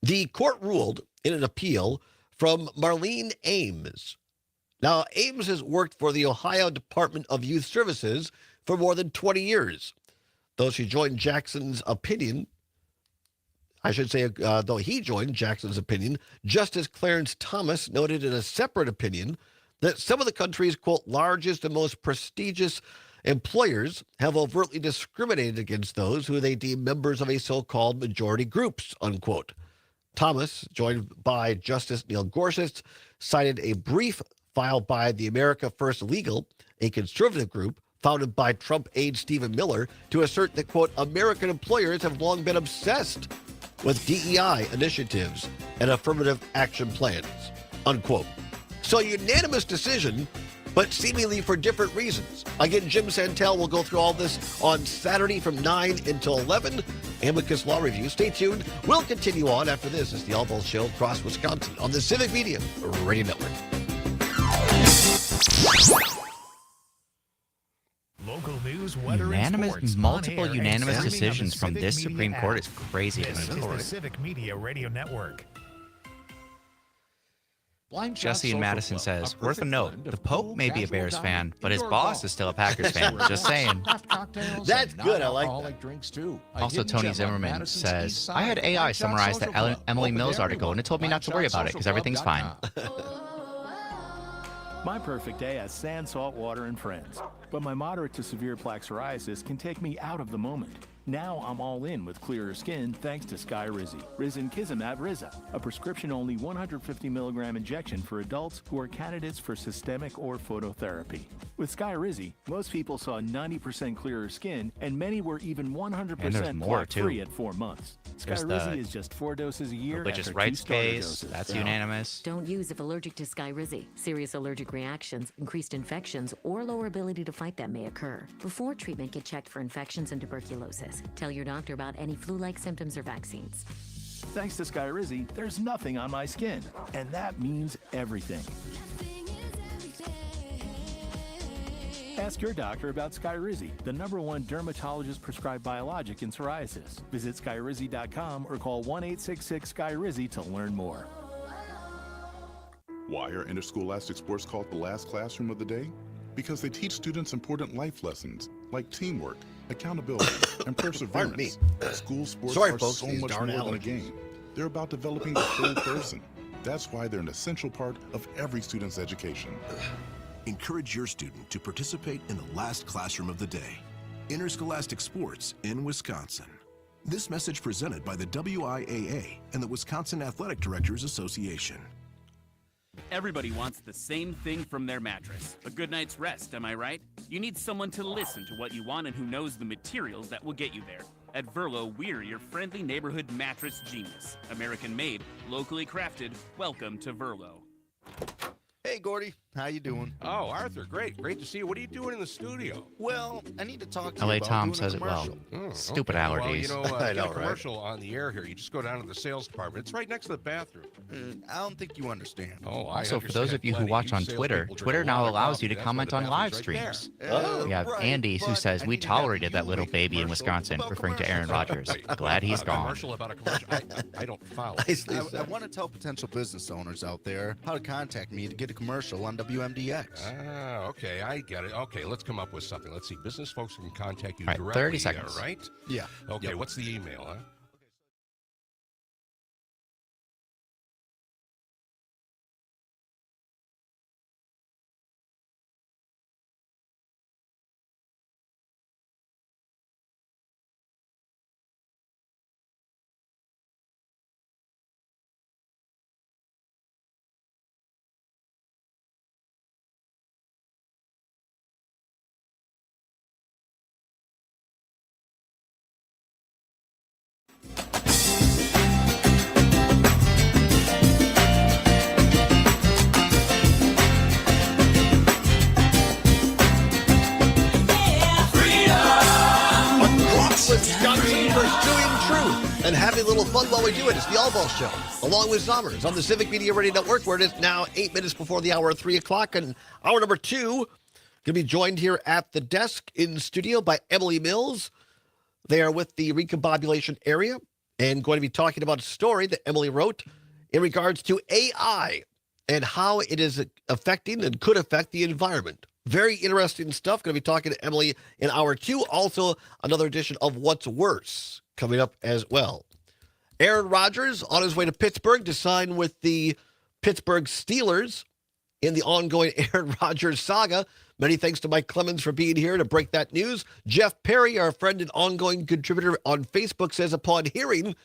The court ruled in an appeal from Marlene Ames. Now, Ames has worked for the Ohio Department of Youth Services for more than 20 years. Though she joined Jackson's opinion, though he joined Jackson's opinion, Justice Clarence Thomas noted in a separate opinion that some of the country's, quote, largest and most prestigious employers have overtly discriminated against those who they deem members of a so-called majority groups, unquote. Thomas, joined by Justice Neil Gorsuch, cited a brief filed by the America First Legal, a conservative group founded by Trump aide Stephen Miller, to assert that, quote, American employers have long been obsessed with DEI initiatives and affirmative action plans, unquote. So unanimous decision, but seemingly for different reasons. Again, Jim Santel will go through all this on Saturday from 9 until 11. Amicus Law Review. Stay tuned. We'll continue on after this. It's the Allbaugh Show across Wisconsin on the Civic Media Radio Network. Local news, weather, and sports. Multiple unanimous decisions from this Supreme Court is crazy. This is the Civic Media Radio Network. Jesse in Madison says, worth a note, the Pope may be a Bears fan, but his boss is still a Packers fan. Just saying. That's good. I like that. Drinks too. Also, Tony Zimmerman says, I had AI summarize the Emily Mills article, and it told me not to worry about it because everything's fine. My perfect day has sand, salt water, and friends. But my moderate to severe plaque psoriasis can take me out of the moment. Now I'm all in with clearer skin thanks to Skyrizi. Risankizumab Riza, a prescription-only 150 milligram injection for adults who are candidates for systemic or phototherapy. With Skyrizi, most people saw 90% clearer skin, and many were even 100% plaque-free at 4 months. Skyrizi is just 4 doses a year religious after 2 rights starter case, doses. that's unanimous. Don't use if allergic to Skyrizi. Serious allergic reactions, increased infections, or lower ability to fight them may occur. Before treatment, get checked for infections and tuberculosis. Tell your doctor about any flu-like symptoms or vaccines. Thanks to Skyrizi, there's nothing on my skin. And that means everything. Ask your doctor about Skyrizi, the #1 dermatologist-prescribed biologic in psoriasis. Visit Skyrizi.com or call 1-866-SKYRIZI to learn more. Why are interscholastic sports called the last classroom of the day? Because they teach students important life lessons like teamwork, accountability, and perseverance. School sports are folks, so these much darn more than a allergies. game. They're about developing the whole person. That's why they're an essential part of every student's education. Encourage your student to participate in the last classroom of the day. Interscholastic sports in Wisconsin. This message presented by the WIAA and the Wisconsin Athletic Directors Association. Everybody wants the same thing from their mattress. A good night's rest, am I right? You need someone to listen to what you want and who knows the materials that will get you there. At Verlo, we're your friendly neighborhood mattress genius. American made, locally crafted. Welcome to Verlo. Hey, Gordy. How you doing? Oh, Arthur, great. Great to see you. What are you doing in the studio? Well, I need to talk to LA you about Tom doing says a it well. commercial. Stupid Okay. allergies. Well, you know, I get know, a right? commercial on the air here. You just go down to the sales department. It's right next to the bathroom. I don't think you understand. Oh, I Also, for those understand of you who plenty. watch You on Twitter, salespeople drink Twitter a now lot of allows coffee. you to That's why comment the on live bathroom's right there. streams. We have Andy who says, "We tolerated that little baby in Wisconsin," referring to Aaron Rodgers. Glad he's gone. Commercial about a commercial. I don't follow. I want to tell potential business owners out there how to contact me to get a commercial on WMDX. Ah, okay, I get it. Okay, let's come up with something. Let's see. Business folks can contact you All right, directly. 30 seconds. Right? Yeah. Okay, Yep. what's the email, huh? Across Wisconsin, pursuing truth and having a little fun while we do it. It's the Allbaugh Show, along with Zommers on the Civic Media Radio Network, where it is now 8 minutes before the hour of 3 o'clock. And hour number 2, going to be joined here at the desk in studio by Emily Mills. They are with the recombobulation area and going to be talking about a story that Emily wrote in regards to AI and how it is affecting and could affect the environment. Very interesting stuff. Going to be talking to Emily in hour 2. Also, another edition of What's Worse coming up as well. Aaron Rodgers on his way to Pittsburgh to sign with the Pittsburgh Steelers in the ongoing Aaron Rodgers saga. Many thanks to Mike Clemens for being here to break that news. Jeff Perry, our friend and ongoing contributor on Facebook, says upon hearing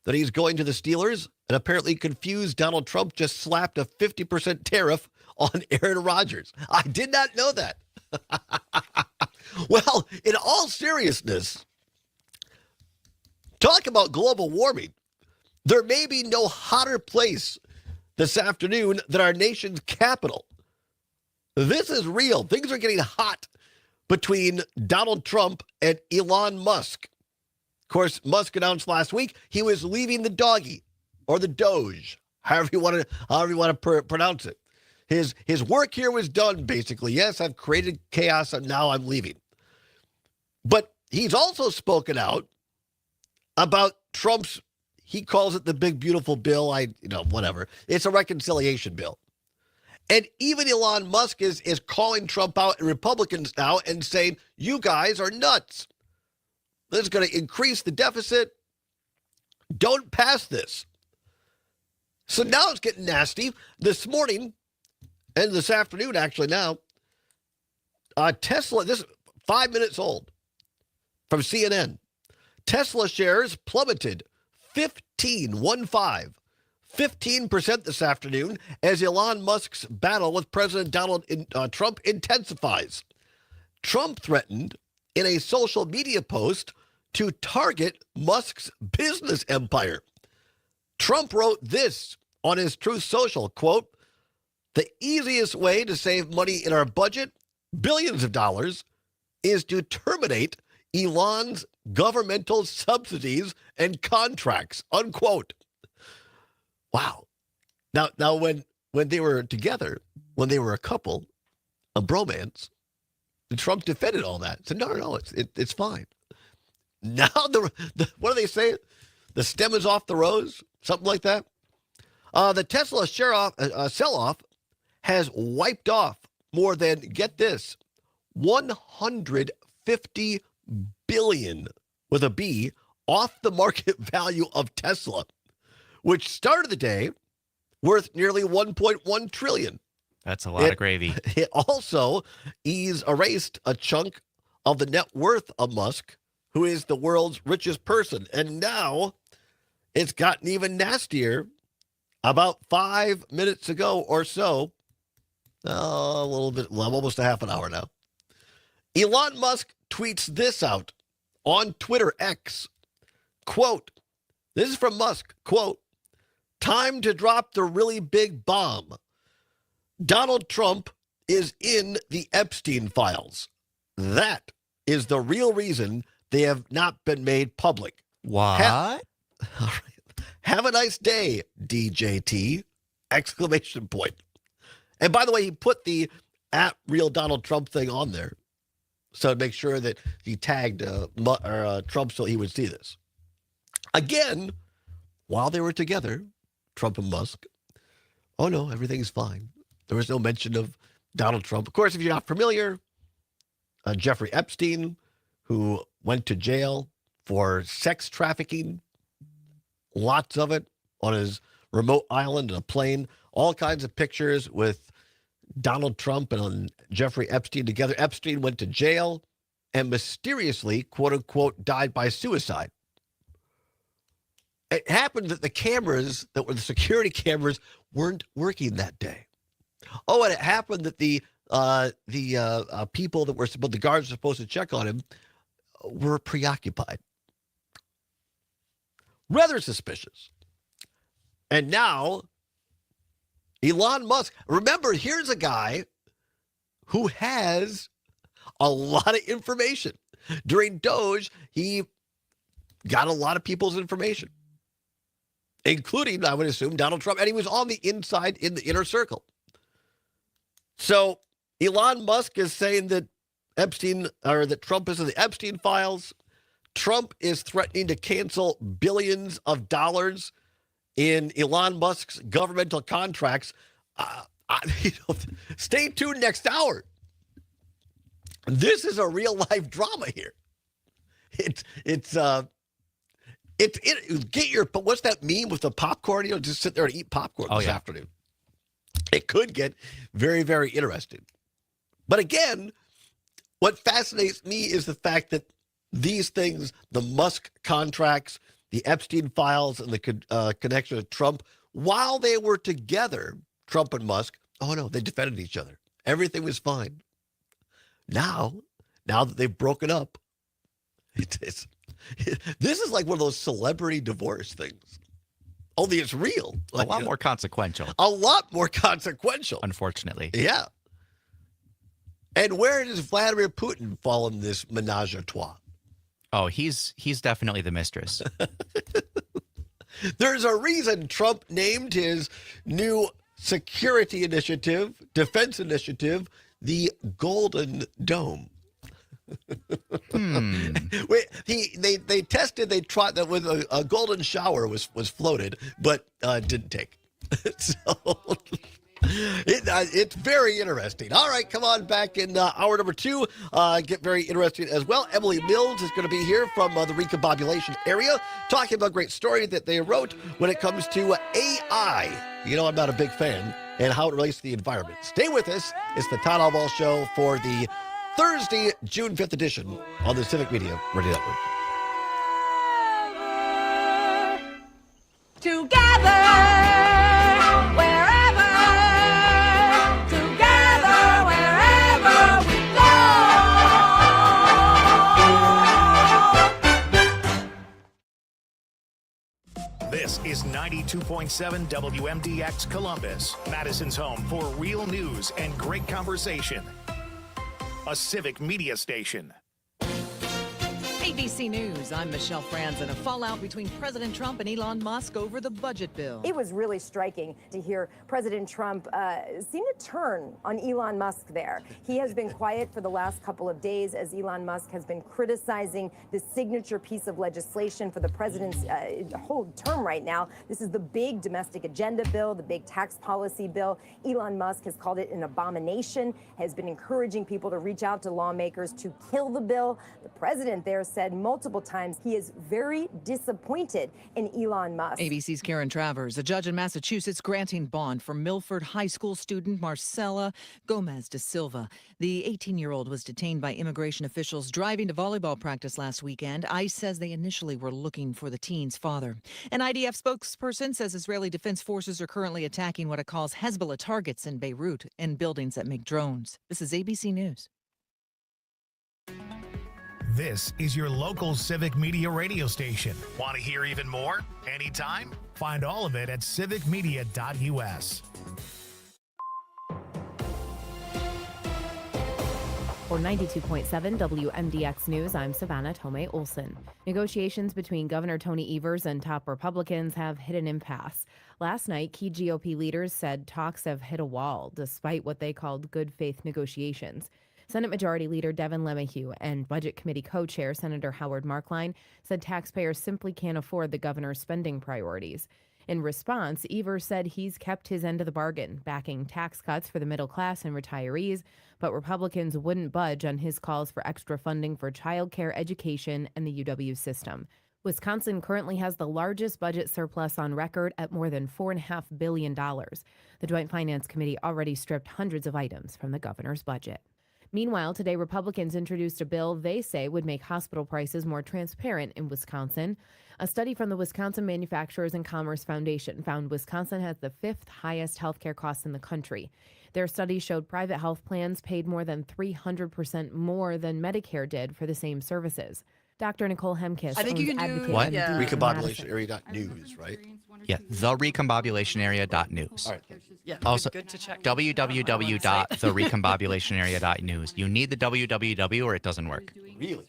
that he's going to the Steelers and apparently confused, Donald Trump just slapped a 50% tariff on Aaron Rodgers. I did not know that. Well, in all seriousness, talk about global warming. There may be no hotter place this afternoon than our nation's capital. This is real. Things are getting hot between Donald Trump and Elon Musk. Of course, Musk announced last week he was leaving the doggy, or the Doge, however you want to pronounce it. His work here was done, basically. Yes, I've created chaos, and now I'm leaving. But he's also spoken out about Trump's, he calls it the big, beautiful bill. Whatever. It's a reconciliation bill. And even Elon Musk is calling Trump out and Republicans now and saying, you guys are nuts. This is going to increase the deficit. Don't pass this. So now it's getting nasty. This morning, and this afternoon, actually now, Tesla, this is 5 minutes old from CNN. Tesla shares plummeted 15% this afternoon as Elon Musk's battle with President Donald Trump intensifies. Trump threatened in a social media post to target Musk's business empire. Trump wrote this on his Truth Social, quote, "The easiest way to save money in our budget, billions of dollars, is to terminate Elon's governmental subsidies and contracts," unquote. Wow. Now when they were together, when they were a couple, a bromance, Trump defended all that. Said, no, it's fine. Now, what do they say? The stem is off the rose? Something like that? The Tesla sell-off has wiped off more than, get this, 150 billion, with a B, off the market value of Tesla, which started the day worth nearly 1.1 trillion. That's a lot of gravy. It also erased a chunk of the net worth of Musk, who is the world's richest person. And now it's gotten even nastier. About 5 minutes ago or so, a little bit, almost a half an hour now, Elon Musk tweets this out on Twitter X. Quote, this is from Musk, quote, time to drop the really big bomb. Donald Trump is in the Epstein files. That is the real reason they have not been made public. What? All right. Have a nice day, DJT! Exclamation point. And by the way, he put the @RealDonaldTrump thing on there. So to make sure that he tagged Trump so he would see this. Again, while they were together, Trump and Musk, oh no, everything's fine. There was no mention of Donald Trump. Of course, if you're not familiar, Jeffrey Epstein, who went to jail for sex trafficking, lots of it, on his remote island in a plane, all kinds of pictures with Donald Trump and Jeffrey Epstein together. Epstein went to jail and mysteriously, quote unquote, died by suicide. It happened that the cameras that were the security cameras weren't working that day. Oh, and it happened that the people that were the guards were supposed to check on him were preoccupied. Rather suspicious. And now, Elon Musk, remember, here's a guy who has a lot of information. During Doge, he got a lot of people's information, including, I would assume, Donald Trump, and he was on the inside in the inner circle. So Elon Musk is saying that that Trump is in the Epstein files. Trump is threatening to cancel billions of dollars in Elon Musk's governmental contracts. Stay tuned next hour. This is a real life drama here. But what's that meme with the popcorn? Just sit there and eat popcorn this afternoon. It could get very, very interesting. But again, what fascinates me is the fact that these things, the Musk contracts, the Epstein files, and the connection with Trump, while they were together, Trump and Musk, oh no, they defended each other. Everything was fine. Now that they've broken up, this is like one of those celebrity divorce things. Only it's real. A lot more consequential. A lot more consequential. Unfortunately. Yeah. And where does Vladimir Putin fall in this menage a trois? Oh, he's definitely the mistress. There's a reason Trump named his new security initiative, defense initiative, the Golden Dome. They tried that with a golden shower was floated, but didn't take. So it's very interesting. All right, come on back in hour number 2. Get very interesting as well. Emily Mills is going to be here from the recombobulation area, talking about a great story that they wrote when it comes to AI. You know, I'm not a big fan, and how it relates to the environment. Stay with us. It's the Todd Allbaugh Show for the Thursday, June 5th edition on the Civic Media Radio Network. Together, wherever, together, wherever we go. This is 92.7 WMDX Columbus, Madison's home for real news and great conversation. A Civic Media station. Hey, ABC News, I'm Michelle Franzen. A fallout between President Trump and Elon Musk over the budget bill. It was really striking to hear President Trump seem to turn on Elon Musk there. He has been quiet for the last couple of days as Elon Musk has been criticizing the signature piece of legislation for the president's whole term right now. This is the big domestic agenda bill, the big tax policy bill. Elon Musk has called it an abomination, has been encouraging people to reach out to lawmakers to kill the bill. The president there said multiple times he is very disappointed in Elon Musk. ABC's Karen Travers. A judge in Massachusetts granting bond for Milford High School student Marcela Gomez de Silva. The 18-year-old was detained by immigration officials driving to volleyball practice last weekend. ICE says they initially were looking for the teen's father. An IDF spokesperson says Israeli Defense Forces are currently attacking what it calls Hezbollah targets in Beirut and buildings that make drones. This is ABC News. This is your local Civic Media radio station. Want to hear even more? Anytime? Find all of it at civicmedia.us. For 92.7 WMDX News, I'm Savannah Tomei Olson. Negotiations between Governor Tony Evers and top Republicans have hit an impasse. Last night, key GOP leaders said talks have hit a wall, despite what they called good faith negotiations. Senate Majority Leader Devin LeMahieu and Budget Committee co-chair Senator Howard Markline said taxpayers simply can't afford the governor's spending priorities. In response, Evers said he's kept his end of the bargain, backing tax cuts for the middle class and retirees, but Republicans wouldn't budge on his calls for extra funding for childcare, education, and the UW system. Wisconsin currently has the largest budget surplus on record at more than $4.5 billion. The Joint Finance Committee already stripped hundreds of items from the governor's budget. Meanwhile, today Republicans introduced a bill they say would make hospital prices more transparent in Wisconsin. A study from the Wisconsin Manufacturers and Commerce Foundation found Wisconsin has the fifth highest healthcare costs in the country. Their study showed private health plans paid more than 300% more than Medicare did for the same services. Dr. Nicole Hemkes I think you owns can do Advocate What? MD in Recombobulation Madison. area.news, right? Yeah, therecombobulationarea.news. All right. Yeah, Also, good to check. www.therecombobulationarea.news. You need the www or it doesn't work. Really?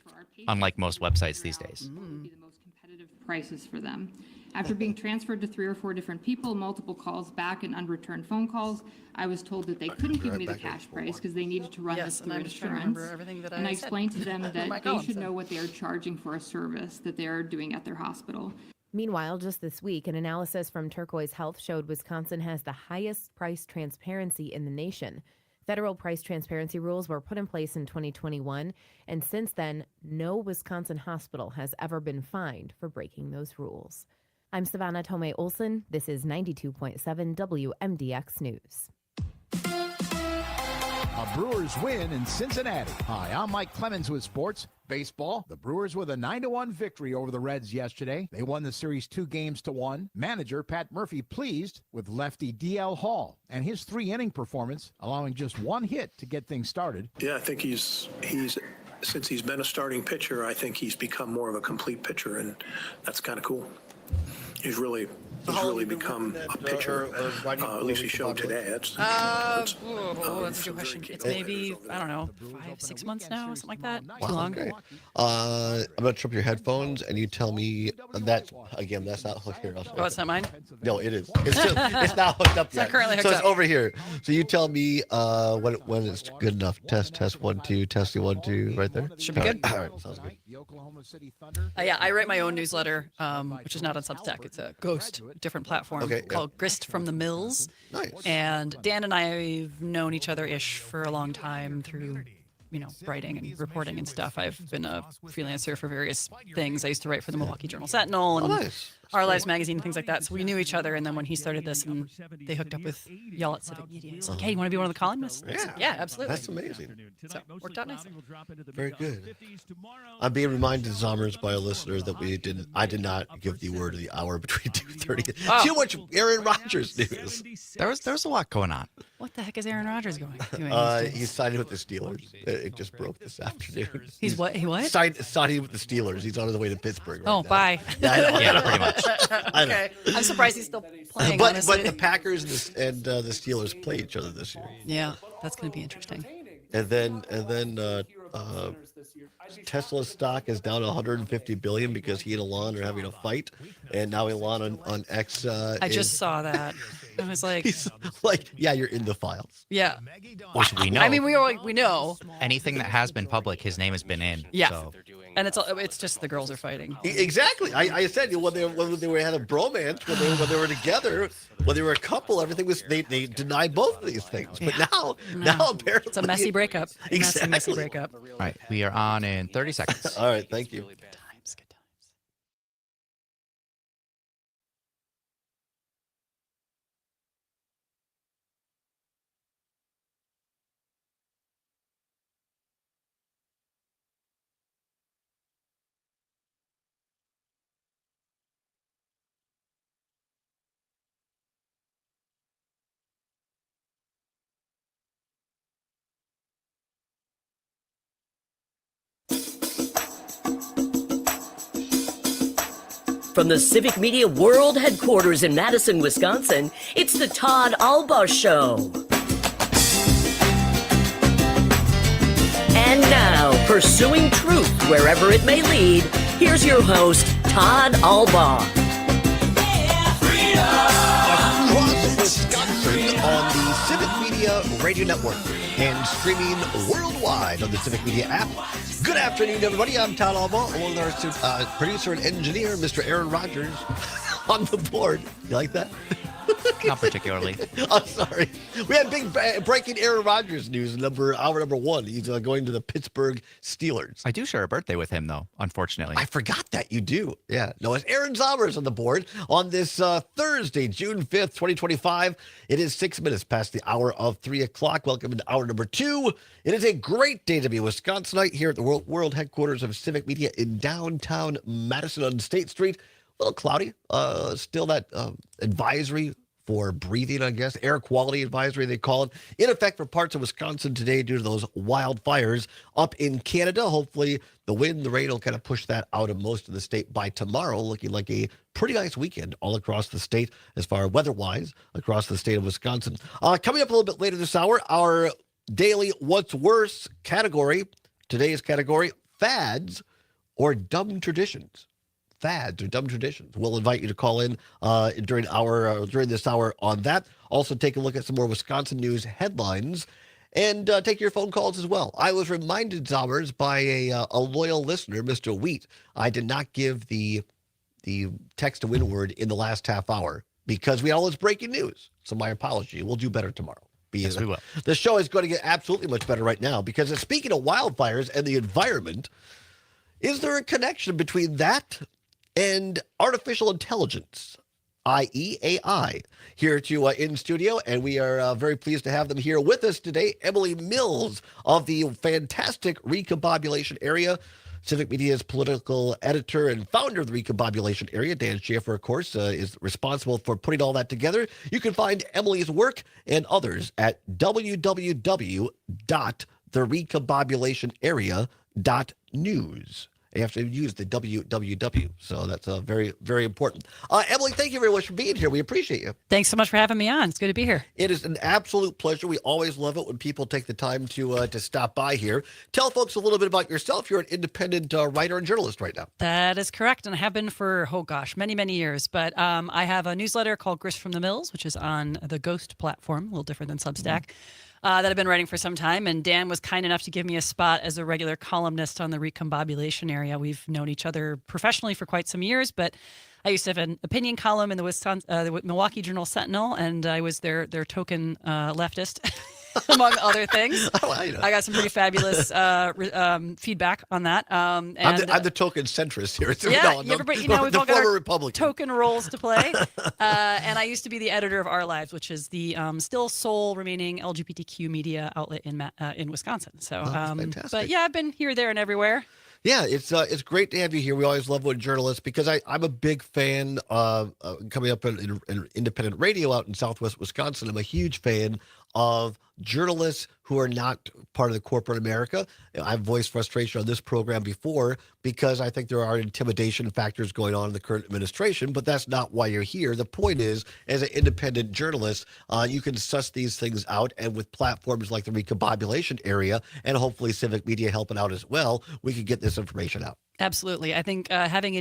Unlike most websites these days. Be the most competitive prices for them. After being transferred to 3 or 4 different people, multiple calls back and unreturned phone calls, I was told that they couldn't give me the cash price because they needed to run this through I'm just trying to insurance. remember everything that And I said. explained to them that My they column should said. know what they are charging for a service that they are doing at their hospital. Meanwhile, just this week, an analysis from Turquoise Health showed Wisconsin has the highest price transparency in the nation. Federal price transparency rules were put in place in 2021, and since then, no Wisconsin hospital has ever been fined for breaking those rules. I'm Savannah Tomei Olson. This is 92.7 WMDX News. A Brewers win in Cincinnati. Hi, I'm Mike Clemens with sports. Baseball, the Brewers with a 9-1 victory over the Reds yesterday. They won the series 2-1. Manager Pat Murphy pleased with lefty DL Hall and his 3-inning performance, allowing just 1 hit to get things started. Yeah, I think he's since he's been a starting pitcher, I think he's become more of a complete pitcher, and that's kind of cool. He's really become a pitcher. At least he showed today. That's that's a good question. It's maybe, I don't know, 5-6 months now, something like that. Too long. Okay. I'm going to trip your headphones, and you tell me that, again, that's not hooked here. Oh, it's not mine? No, it is. It's not hooked up It's not yet. currently hooked so up. it's over here. So you tell me when it's good enough. Test 1 2, testing 1 2, right there. Should be All good. right. All right, sounds good. Yeah, I write my own newsletter, which is not on Substack. It's a Ghost, different platform called Grist from the Mills. Nice. And Dan and I have known each other-ish for a long time through, writing and reporting and stuff. I've been a freelancer for various things. I used to write for the Milwaukee Journal-Sentinel and Our Lives magazine and things like that. So we knew each other. And then when he started this and they hooked up with y'all at Civic Media, it's like, hey, you want to be one of the columnists? Yeah, absolutely. That's amazing. So worked out nicely. Very good. I'm being reminded, Zommers, by a listener that I did not give the word of the hour between 2:30. Oh. Too much Aaron Rodgers news. There was a lot going on. What the heck is Aaron Rodgers doing? He's signing with the Steelers. It just broke this afternoon. He's what? He what? Signing with the Steelers. He's on his way to Pittsburgh right now. Bye. Yeah, I know. Yeah, pretty much. I know. Okay. I'm surprised he's still playing, But honestly. the Packers and the Steelers play each other this year. Yeah, that's going to be interesting. And then Tesla stock is down 150 billion because he and Elon are having a fight, and now Elon on X. I just saw that. I was like, he's like, yeah, you're in the files. Yeah. Which we know. I mean, we know Anything that has been public, his name has been in. Yeah. So. And it's just the girls are fighting. Exactly. I said when they had a bromance, when they were together, when they were a couple, everything was they denied both of these things. But now apparently it's a messy breakup. Exactly. Messy breakup. All right, we are on in 30 seconds. All right, thank you. From the Civic Media World Headquarters in Madison, Wisconsin, it's the Todd Allbaugh Show. And now, pursuing truth wherever it may lead, here's your host, Todd Allbaugh. Across Wisconsin on the Civic Media Radio Network and streaming worldwide on the Civic Media app. Good afternoon, everybody. I'm Todd Allbaugh, along with our producer and engineer, Mr. Aaron Rodgers, on the board. You like that? Not particularly. I'm sorry. We had big breaking Aaron Rodgers news, hour number one. He's going to the Pittsburgh Steelers. I do share a birthday with him, though, unfortunately. I forgot that you do. Yeah. No, it's Aaron Zommers on the board on this Thursday, June 5th, 2025. It is 6 minutes past the hour of 3 o'clock. Welcome to hour number 2. It is a great day to be a Wisconsinite here at the world headquarters of Civic Media in downtown Madison on State Street. A little cloudy. Still that advisory for breathing, I guess, air quality advisory, they call it, in effect for parts of Wisconsin today due to those wildfires up in Canada. Hopefully the wind, the rain will kind of push that out of most of the state by tomorrow, looking like a pretty nice weekend all across the state as far as weather-wise across the state of Wisconsin. Coming up a little bit later this hour, our daily What's Worse category, today's category, fads or dumb traditions. Fads or dumb traditions. We'll invite you to call in during this hour on that. Also take a look at some more Wisconsin news headlines and take your phone calls as well. I was reminded, Zommers, by a loyal listener, Mr. Wheat. I did not give the text to win word in the last half hour because we had all this breaking news. So my apology. We'll do better tomorrow. Yes, we will. The show is going to get absolutely much better right now because speaking of wildfires and the environment, is there a connection between that and artificial intelligence, i.e. AI, here to in studio, and we are very pleased to have them here with us today. Emily Mills of the fantastic Recombobulation Area, Civic Media's political editor and founder of the Recombobulation Area. Dan Schaefer, of course, is responsible for putting all that together. You can find Emily's work and others at www.therecombobulationarea.news. You have to use the www, so that's very, very important. Emily, thank you very much for being here. We appreciate you. Thanks so much for having me on. It's good to be here. It is an absolute pleasure. We always love it when people take the time to stop by here. Tell folks a little bit about yourself. You're an independent writer and journalist right now. That is correct, and I have been for, many, many years. But I have a newsletter called Grist from the Mills, which is on the Ghost platform, a little different than Substack. That I've been writing for some time, and Dan was kind enough to give me a spot as a regular columnist on the Recombobulation Area. We've known each other professionally for quite some years, but I used to have an opinion column in the Milwaukee Journal Sentinel, and I was their token leftist. Among other things. I got some pretty fabulous feedback on that. And I'm the token centrist here. Everybody, we've all got our Republican token roles to play. And I used to be the editor of Our Lives, which is the still sole remaining LGBTQ media outlet in Wisconsin. So, but yeah, I've been here, there, and everywhere. Yeah, it's great to have you here. We always love when journalists, because I'm a big fan of coming up in independent radio out in Southwest Wisconsin. I'm a huge fan of journalists who are not part of the corporate America. I've voiced frustration on this program before because I think there are intimidation factors going on in the current administration, but that's not why you're here. The point is, as an independent journalist, you can suss these things out, and with platforms like the Recombobulation Area and hopefully Civic Media helping out as well, we can get this information out. Absolutely. I think having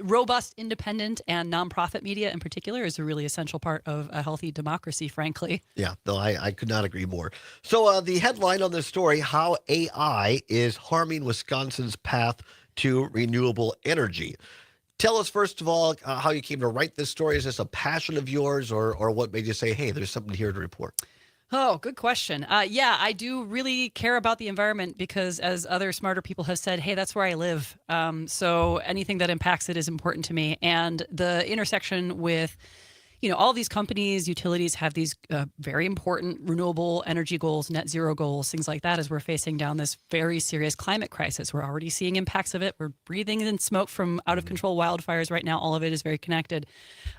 robust, independent, and nonprofit media in particular is a really essential part of a healthy democracy, frankly. Yeah, no, I could not agree more. So the headline on this story, how AI is harming Wisconsin's path to renewable energy. Tell us, first of all, how you came to write this story. Is this a passion of yours, or what made you say, hey, there's something here to report? Oh, good question. Yeah, I do really care about the environment because, as other smarter people have said, hey, that's where I live. So anything that impacts it is important to me. And the intersection with, all these companies, utilities have these very important renewable energy goals, net zero goals, things like that, as we're facing down this very serious climate crisis. We're already seeing impacts of it. We're breathing in smoke from out of control wildfires right now. All of it is very connected.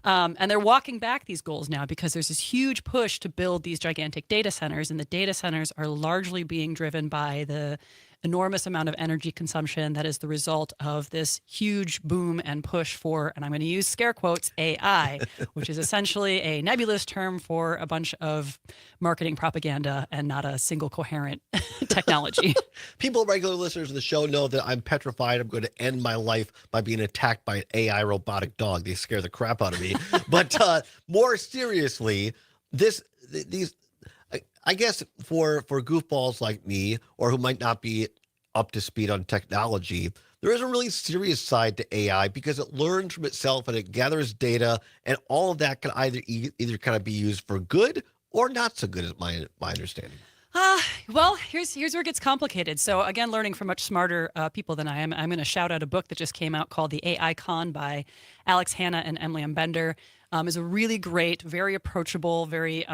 And they're walking back these goals now because there's this huge push to build these gigantic data centers. And the data centers are largely being driven by the enormous amount of energy consumption that is the result of this huge boom and push for, and I'm going to use scare quotes, AI, which is essentially a nebulous term for a bunch of marketing propaganda and not a single coherent technology. People, regular listeners of the show, know that I'm petrified. I'm going to end my life by being attacked by an AI robotic dog. They scare the crap out of me. But more seriously, I guess for goofballs like me, or who might not be up to speed on technology, there is a really serious side to AI because it learns from itself and it gathers data, and all of that can either kind of be used for good or not so good, is my understanding. Well, here's where it gets complicated. So again, learning from much smarter people than I am, I'm going to shout out a book that just came out called The AI Con by Alex Hanna and Emily M. Bender. Is a really great, very approachable, very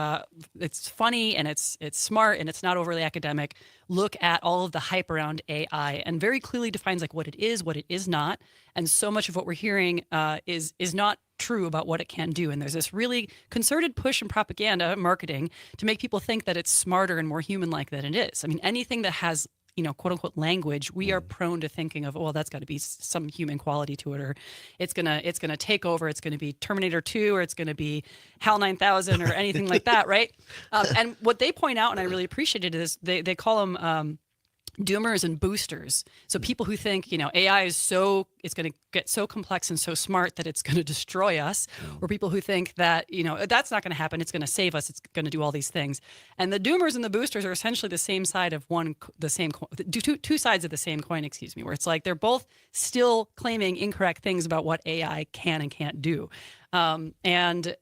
it's funny and it's smart and it's not overly academic look at all of the hype around AI, and very clearly defines like what it is not, and so much of what we're hearing is not true about what it can do. And there's this really concerted push and propaganda marketing to make people think that it's smarter and more human-like than it is. I mean, anything that has quote unquote language, we are prone to thinking of, well, that's got to be some human quality to it, or it's gonna take over. It's gonna be Terminator 2, or it's gonna be HAL 9000, or anything like that, right? And what they point out, and I really appreciated it, is they call them doomers and boosters. So people who think, AI is it's going to get so complex and so smart that it's going to destroy us, or people who think that, that's not going to happen. It's going to save us. It's going to do all these things. And the doomers and the boosters are essentially the same side of two sides of the same coin, where it's like they're both still claiming incorrect things about what AI can and can't do. And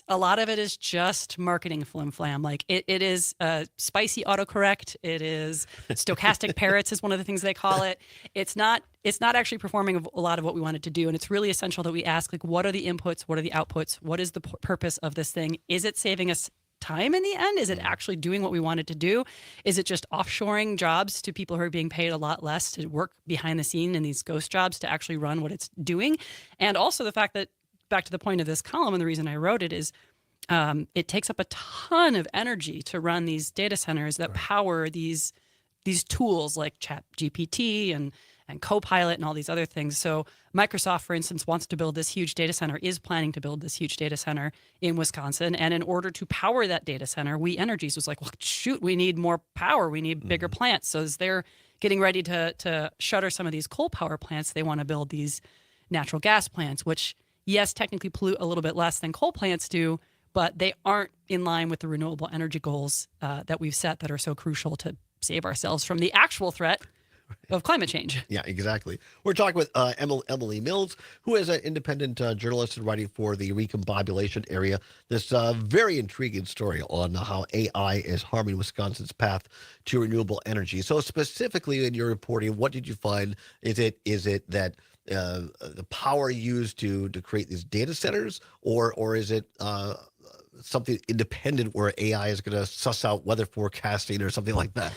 a lot of it is just marketing flim-flam. Like it is spicy autocorrect. It is stochastic parrots is one of the things they call it. It's not actually performing a lot of what we want it to do. And it's really essential that we ask, like, what are the inputs? What are the outputs? What is the purpose of this thing? Is it saving us time in the end? Is it actually doing what we want it to do? Is it just offshoring jobs to people who are being paid a lot less to work behind the scene in these ghost jobs to actually run what it's doing? And also the fact that, back to the point of this column, and the reason I wrote it is it takes up a ton of energy to run these data centers that power these tools like ChatGPT and Copilot and all these other things. So Microsoft, for instance, wants to build this huge data center, is planning to build this huge data center in Wisconsin. And in order to power that data center, We Energies was like, well, shoot, we need more power. We need bigger plants. So as they're getting ready to shutter some of these coal power plants, they want to build these natural gas plants, which, yes, technically pollute a little bit less than coal plants do, but they aren't in line with the renewable energy goals that we've set that are so crucial to save ourselves from the actual threat of climate change. Yeah, exactly. We're talking with Emily Mills, who is an independent journalist and writing for the Recombobulation Area. This very intriguing story on how AI is harming Wisconsin's path to renewable energy. So specifically in your reporting, what did you find? Is it that the power used to create these data centers, or is it something independent where AI is going to suss out weather forecasting or something like that?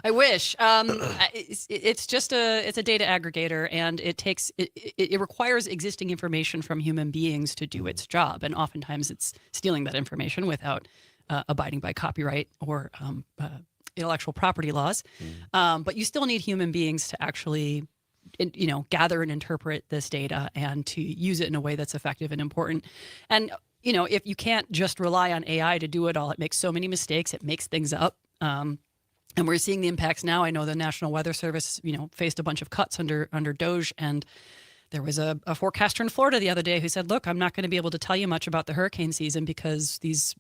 I wish. It's just it's a data aggregator, and it requires existing information from human beings to do its job, and oftentimes it's stealing that information without abiding by copyright or intellectual property laws. But you still need human beings to actually, gather and interpret this data and to use it in a way that's effective and important. And, if you can't just rely on AI to do it all, it makes so many mistakes, it makes things up. And we're seeing the impacts now. I know the National Weather Service, faced a bunch of cuts under DOGE, and there was a forecaster in Florida the other day who said, look, I'm not going to be able to tell you much about the hurricane season because these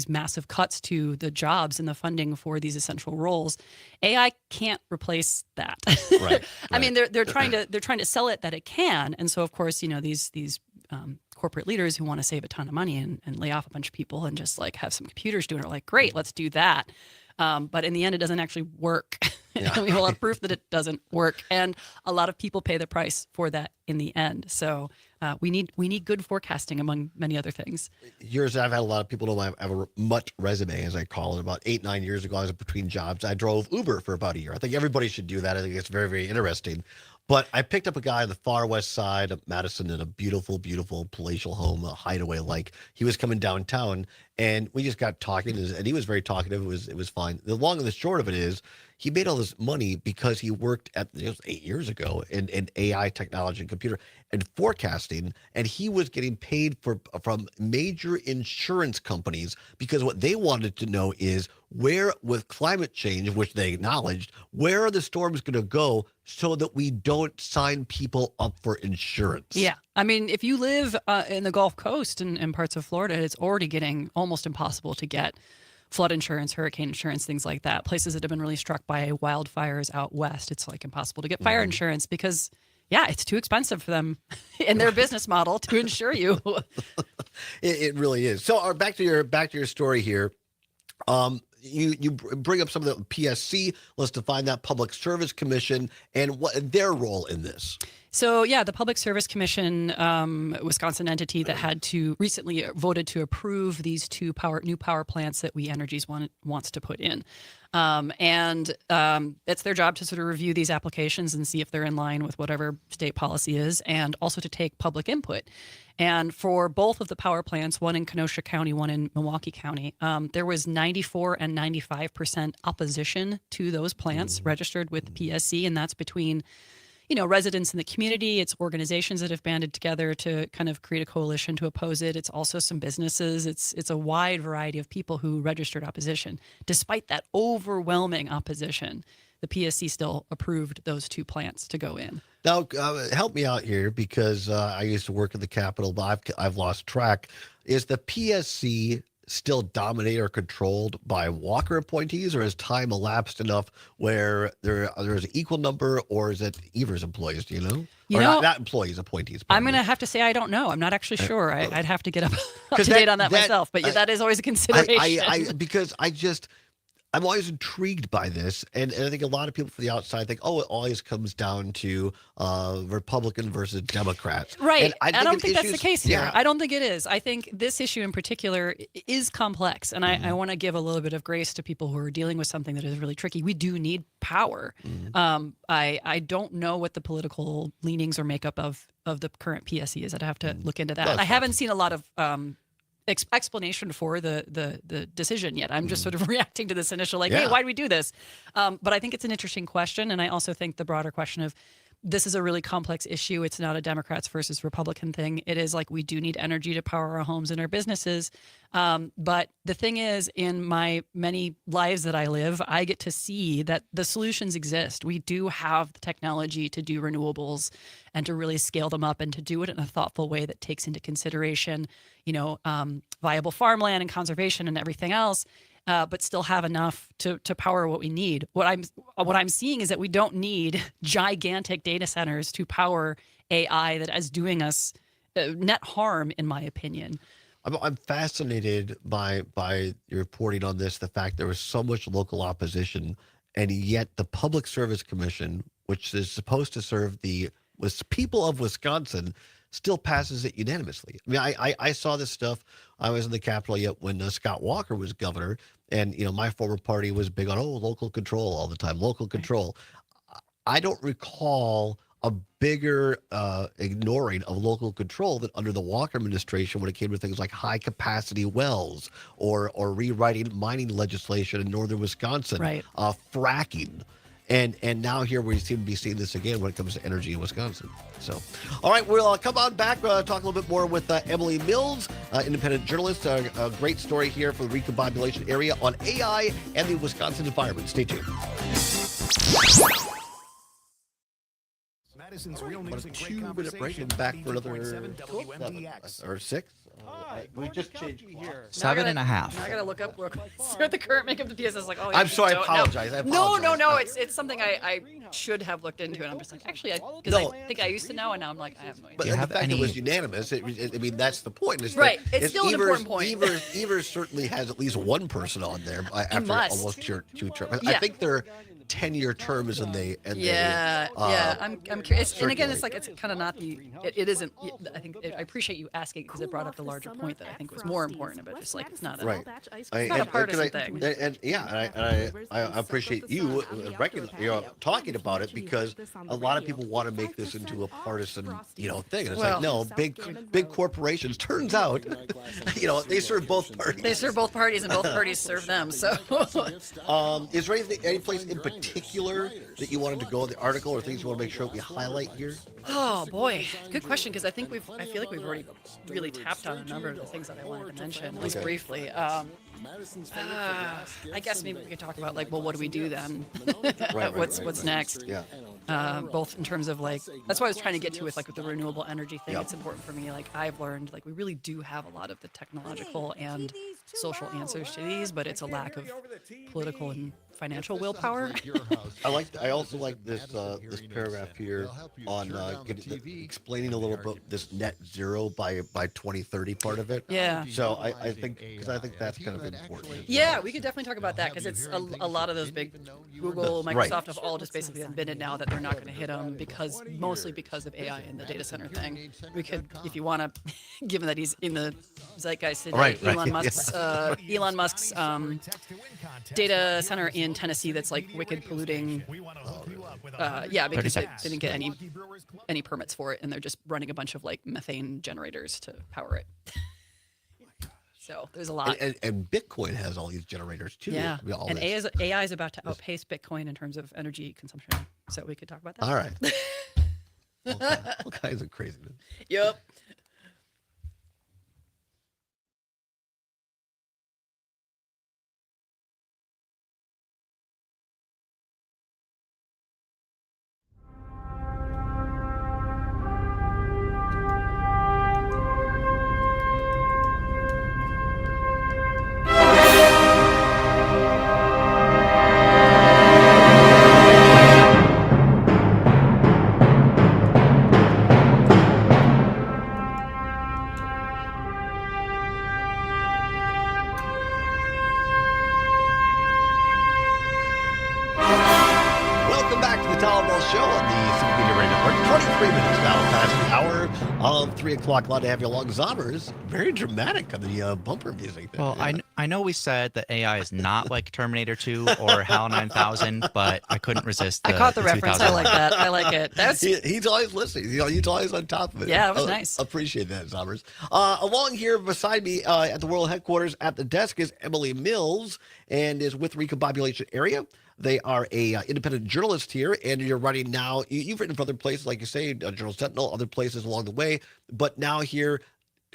massive cuts to the jobs and the funding for these essential roles, AI can't replace that. Right. I mean, they're trying to sell it that it can. And so, of course, these corporate leaders who want to save a ton of money and lay off a bunch of people and just like have some computers doing it are like, great, let's do that. But in the end, it doesn't actually work. Yeah. We have a lot of proof that it doesn't work, and a lot of people pay the price for that in the end. So we need good forecasting, among many other things. Years I've had a lot of people know I have a mutt resume, as I call it. About 8-9 years ago, I was between jobs. I drove Uber for about a year. I think everybody should do that. I think it's very, very interesting. But I picked up a guy on the far west side of Madison in a beautiful, beautiful palatial home, a hideaway. Like he was coming downtown, and we just got talking, and he was very talkative. It was fine. The long and the short of it is, he made all this money because he worked at, it was 8 years ago in AI technology and computer and forecasting, and he was getting paid from major insurance companies because what they wanted to know is where, with climate change, which they acknowledged, where are the storms going to go so that we don't sign people up for insurance? Yeah. I mean, if you live in the Gulf Coast and parts of Florida, it's already getting almost impossible to get flood insurance, hurricane insurance, things like that. Places that have been really struck by wildfires out west, it's like impossible to get fire insurance because, yeah, it's too expensive for them in their business model to insure you. It really is. So back to your story here. You bring up some of the PSC. Let's define that, Public Service Commission, and what their role in this. So, yeah, the Public Service Commission, Wisconsin entity that had to recently voted to approve these two new power plants that We Energies wants to put in. It's their job to sort of review these applications and see if they're in line with whatever state policy is, and also to take public input. And for both of the power plants, one in Kenosha County, one in Milwaukee County, there was 94 and 95% opposition to those plants registered with the PSC, and that's between residents in the community. It's organizations that have banded together to kind of create a coalition to oppose it. It's also some businesses. It's a wide variety of people who registered opposition. Despite that overwhelming opposition, the PSC still approved those two plants to go in. Now, help me out here because I used to work at the Capitol, but I've lost track. Is the PSC still dominated or controlled by Walker appointees, or has time elapsed enough where there's an equal number, or is it Evers employees? Do you know? Not employees, appointees. I'm going to have to say I don't know. I'm not actually sure. I'd have to get up to date on that myself. But that is always a consideration. Because I'm always intrigued by this, and I think a lot of people from the outside think, it always comes down to Republican versus Democrats. Right. And I don't think that's the case here. Yeah. I don't think it is. I think this issue in particular is complex, and I want to give a little bit of grace to people who are dealing with something that is really tricky. We do need power. I don't know what the political leanings or makeup of the current PSC is. I'd have to look into that. I haven't seen a lot of explanation for the decision yet. I'm just sort of reacting to this initial hey, why do we do this? But I think it's an interesting question, and I also think the broader question of this is a really complex issue. It's not a Democrats versus Republican thing. It is like we do need energy to power our homes and our businesses. But the thing is, in my many lives that I live, I get to see that the solutions exist. We do have the technology to do renewables and to really scale them up and to do it in a thoughtful way that takes into consideration, viable farmland and conservation and everything else. But still have enough to power what we need. What I'm seeing is that we don't need gigantic data centers to power AI that is doing us net harm, in my opinion. I'm fascinated by your reporting on this, the fact there was so much local opposition, and yet the Public Service Commission, which is supposed to serve the people of Wisconsin, still passes it unanimously. I mean, I saw this stuff. I was in the Capitol yet when Scott Walker was governor, and my former party was big on local control all the time, local control. I don't recall a bigger ignoring of local control than under the Walker administration when it came to things like high capacity wells or rewriting mining legislation in northern Wisconsin, right. Fracking. And now here we seem to be seeing this again when it comes to energy in Wisconsin. So, all right, we'll come on back, talk a little bit more with Emily Mills, independent journalist. A great story here for the recombobulation area on AI and the Wisconsin environment. Stay tuned. Madison's Real News and Great 2-minute break and back for another 7 or 6. We just changed here. 7.5. I gotta look up real quick. So the current makeup of the PS is like, oh, I'm sorry. I apologize. No. It's something I should have looked into, and I'm just like, actually, because I think I used to know, and now I'm like, I have no idea. But the fact it was unanimous, I mean, that's the point. Right. It's still an important point. Evers certainly has at least one person on there after almost 2 terms. Yeah. I think they're 10-year terms, and they I'm curious. And again, it's like it's kind of not the. It isn't. I think I appreciate you asking because it brought up the larger point that I think was more important. But just like it's not a a partisan thing. I appreciate you talking about it because a lot of people want to make this into a partisan thing. And it's like no, big corporations. Turns out, they serve both parties. They serve both parties, and both parties serve them. So, is there any place in particular that you wanted to go in the article, or things you want to make sure we highlight here? Oh boy, good question, because I feel like we've already really tapped on a number of the things that I wanted to mention, at least briefly. I guess maybe we could talk about what do we do then? What's next? Yeah. Both in terms of that's what I was trying to get to with the renewable energy thing. It's important for me. I've learned we really do have a lot of the technological and social answers to these, but it's a lack of political and financial willpower. I also like this paragraph here on explaining a little bit this net zero by 2030 part of it. Yeah. So I think that's kind of important. Yeah, we could definitely talk about that because it's a lot of those big Google, Microsoft have all just basically admitted now that they're not going to hit them mostly because of AI and the data center thing. We could, if you want to, given that he's in the zeitgeist today, Elon Musk's data center in Tennessee that's wicked polluting. Because they didn't get any permits for it, and they're just running a bunch of methane generators to power it. So there's a lot. And Bitcoin has all these generators too. Yeah, and AI is about to outpace Bitcoin in terms of energy consumption. So we could talk about that. All right. All kinds of craziness. Yep. Of 3 o'clock, glad to have you along. Zombers, very dramatic on the bumper music there. Well, yeah. I know we said that AI is not like Terminator 2 or HAL 9000, but I couldn't resist. I caught the reference. I like that. I like it. He's always listening. He's always on top of it. Yeah, it was nice. Appreciate that, Zombers. Along here beside me at the World Headquarters at the desk is Emily Mills, and is with Recombobulation Area. They are a independent journalist here, and you're writing now. You've written for other places, like you say, Journal Sentinel, other places along the way. But now here,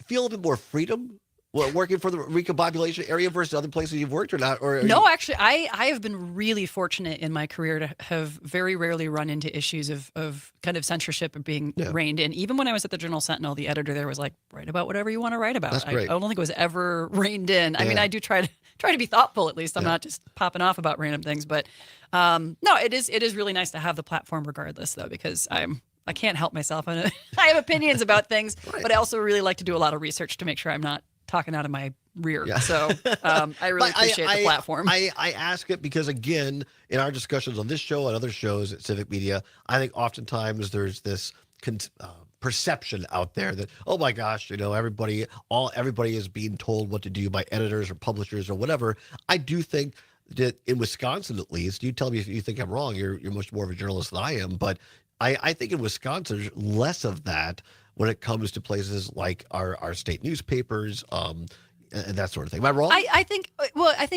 feel a bit more freedom working for the Recombobulation Area versus other places you've worked or not? No, actually, I have been really fortunate in my career to have very rarely run into issues of kind of censorship or being reined in. Even when I was at the Journal Sentinel, the editor there was like, write about whatever you want to write about. That's great. I don't think it was ever reined in. I mean, I do try to be thoughtful, at least. I'm not just popping off about random things. But no, it is really nice to have the platform regardless, though, because I can't help myself. I have opinions about things, but I also really like to do a lot of research to make sure I'm not talking out of my rear. Yeah. So I really appreciate the platform. I ask it because, again, in our discussions on this show and other shows at Civic Media, I think oftentimes there's this perception out there that, oh my gosh, everybody is being told what to do by editors or publishers or whatever. I do think that in Wisconsin, at least, you tell me if you think I'm wrong. You're much more of a journalist than I am, but I think in Wisconsin, there's less of that when it comes to places like our state newspapers, and that sort of thing. Am I wrong? I think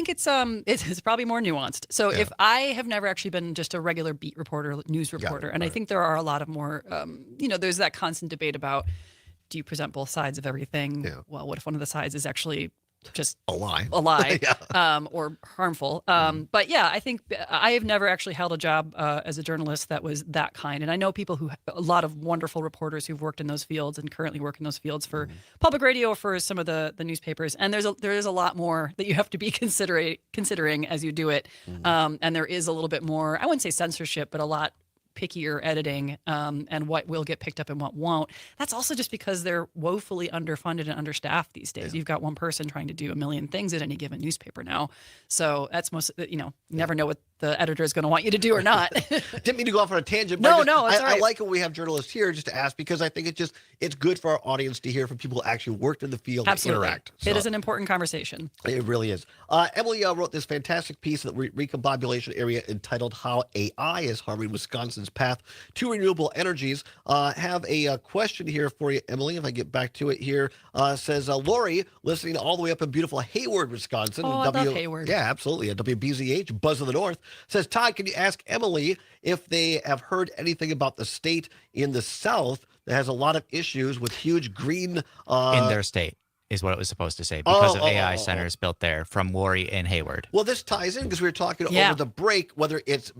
it's probably more nuanced. So if I have never actually been just a regular beat reporter, news reporter, and I think there are a lot of more, there's that constant debate about, do you present both sides of everything? Yeah. Well, what if one of the sides is actually just a lie, or harmful? But yeah, I think I have never actually held a job as a journalist that was that kind. And I know people a lot of wonderful reporters who've worked in those fields and currently work in those fields for public radio, for some of the newspapers. And there is a lot more that you have to be considering as you do it. And there is a little bit more, I wouldn't say censorship, but a lot pickier editing, and what will get picked up and what won't. That's also just because they're woefully underfunded and understaffed these days. You've got one person trying to do a million things at any given newspaper now. So that's you never know what the editor is going to want you to do or not. Didn't mean to go off on a tangent. No, but no, it's all right. I like when we have journalists here just to ask, because I think it's good for our audience to hear from people who actually worked in the field and interact. So it is an important conversation. It really is. Emily wrote this fantastic piece in the recombobulation area entitled "How AI is Harming Wisconsin's Path to Renewable Energies." Have a question here for you, Emily. If I get back to it here, says Lori, listening all the way up in beautiful Hayward, Wisconsin. Oh, I love Hayward. Yeah, absolutely. At WBZH, Buzz of the North, says, Todd, can you ask Emily if they have heard anything about the state in the South that has a lot of issues with huge green... in their state is what it was supposed to say, because of AI centers built there from Lori and Hayward. Well, this ties in because we were talking over the break, whether it's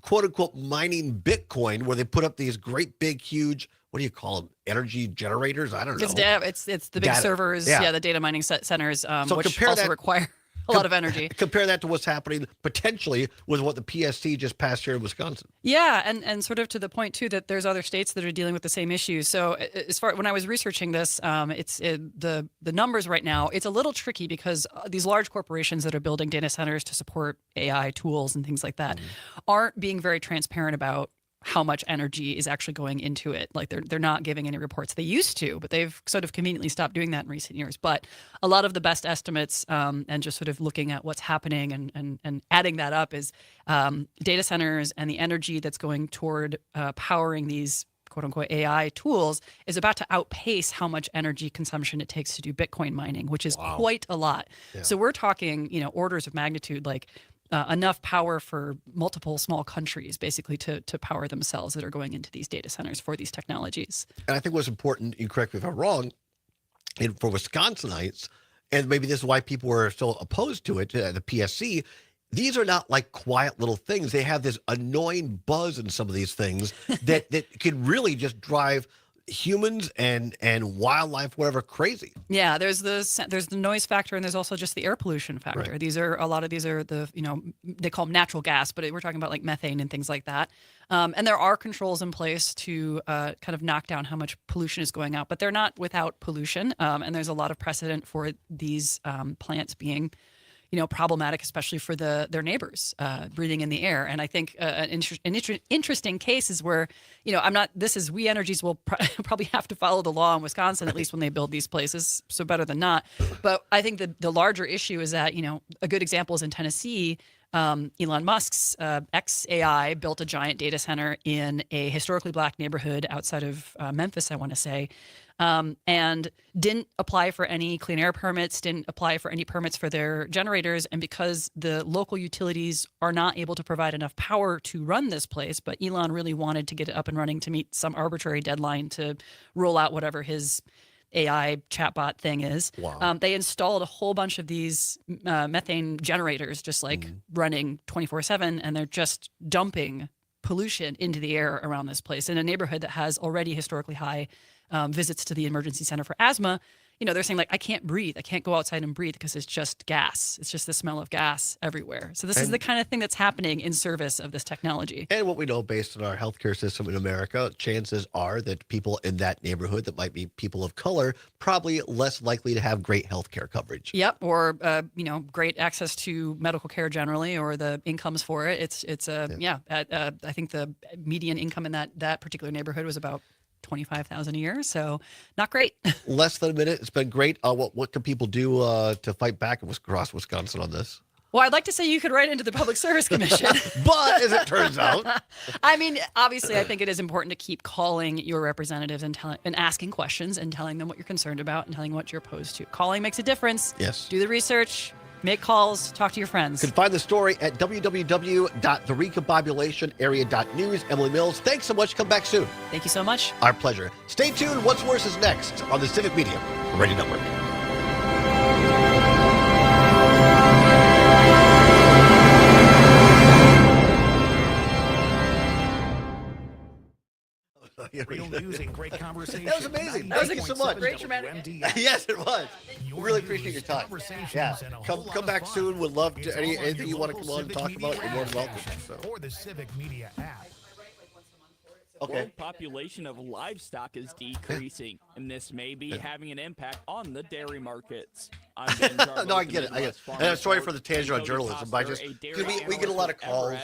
quote-unquote mining Bitcoin, where they put up these great big, huge... What do you call them? Energy generators? I don't know. It's the big servers, the data mining centers, which also require a lot of energy. Compare that to what's happening potentially with what the PSC just passed here in Wisconsin. Yeah, and sort of to the point too that there's other states that are dealing with the same issues. So as far when I was researching this, the numbers right now, it's a little tricky because these large corporations that are building data centers to support AI tools and things like that aren't being very transparent about how much energy is actually going into it. Like they're not giving any reports. They used to, but they've sort of conveniently stopped doing that in recent years. But a lot of the best estimates, and just sort of looking at what's happening and adding that up, is data centers and the energy that's going toward powering these quote unquote AI tools is about to outpace how much energy consumption it takes to do Bitcoin mining, which is quite a lot. Yeah. So we're talking, orders of magnitude, like enough power for multiple small countries basically to power themselves that are going into these data centers for these technologies. And I think what's important, you correct me if I'm wrong, and for Wisconsinites, and maybe this is why people were still opposed to it, the PSC, these are not like quiet little things. They have this annoying buzz in some of these things that can really just drive humans and wildlife, whatever, crazy. Yeah, there's the noise factor, and there's also just the air pollution factor. Right. A lot of these are the they call them natural gas, but we're talking about like methane and things like that. And there are controls in place to kind of knock down how much pollution is going out, but they're not without pollution. And there's a lot of precedent for these plants being problematic, especially for their neighbors breathing in the air. And I think an interesting case is where, We Energies will probably have to follow the law in Wisconsin, at least when they build these places, so better than not. But I think the larger issue is that, a good example is in Tennessee. Elon Musk's XAI built a giant data center in a historically black neighborhood outside of Memphis, I want to say, and didn't apply for any clean air permits, didn't apply for any permits for their generators. And because the local utilities are not able to provide enough power to run this place, but Elon really wanted to get it up and running to meet some arbitrary deadline to roll out whatever his AI chatbot thing is. Wow. They installed a whole bunch of these methane generators, just like running 24/7, and they're just dumping pollution into the air around this place in a neighborhood that has already historically high visits to the emergency center for asthma. They're saying, like, I can't breathe. I can't go outside and breathe because it's just gas. It's just the smell of gas everywhere. So this is the kind of thing that's happening in service of this technology. And what we know based on our healthcare system in America, chances are that people in that neighborhood that might be people of color probably less likely to have great healthcare coverage. Yep, or great access to medical care generally, or the incomes for it. I think the median income in that particular neighborhood was about $25,000 a year, so not great. Less than a minute. It's been great. What can people do to fight back across Wisconsin on this? Well, I'd like to say you could write into the Public Service Commission. But as it turns out. I mean, obviously, I think it is important to keep calling your representatives and asking questions and telling them what you're concerned about and telling what you're opposed to. Calling makes a difference. Yes. Do the research, make calls, talk to your friends. You can find the story at www.therecombobulationarea.news. Emily Mills, thanks so much. Come back soon. Thank you so much. Our pleasure. Stay tuned. What's Worse is next on the Civic Media Radio Network. Real news and great conversation. That was amazing. Thank you so much. Great dramatic. Yes, it was. We really appreciate your time. Yeah, come back soon. Would love to anything you want to come on and talk about. You're more than welcome. Or the Civic Media app. Okay. World population of livestock is decreasing, and this may be having an impact on the dairy markets. I'm Ben Jarbo, No, I get it. And I'm sorry for the tangent on journalism, but we get a lot of calls.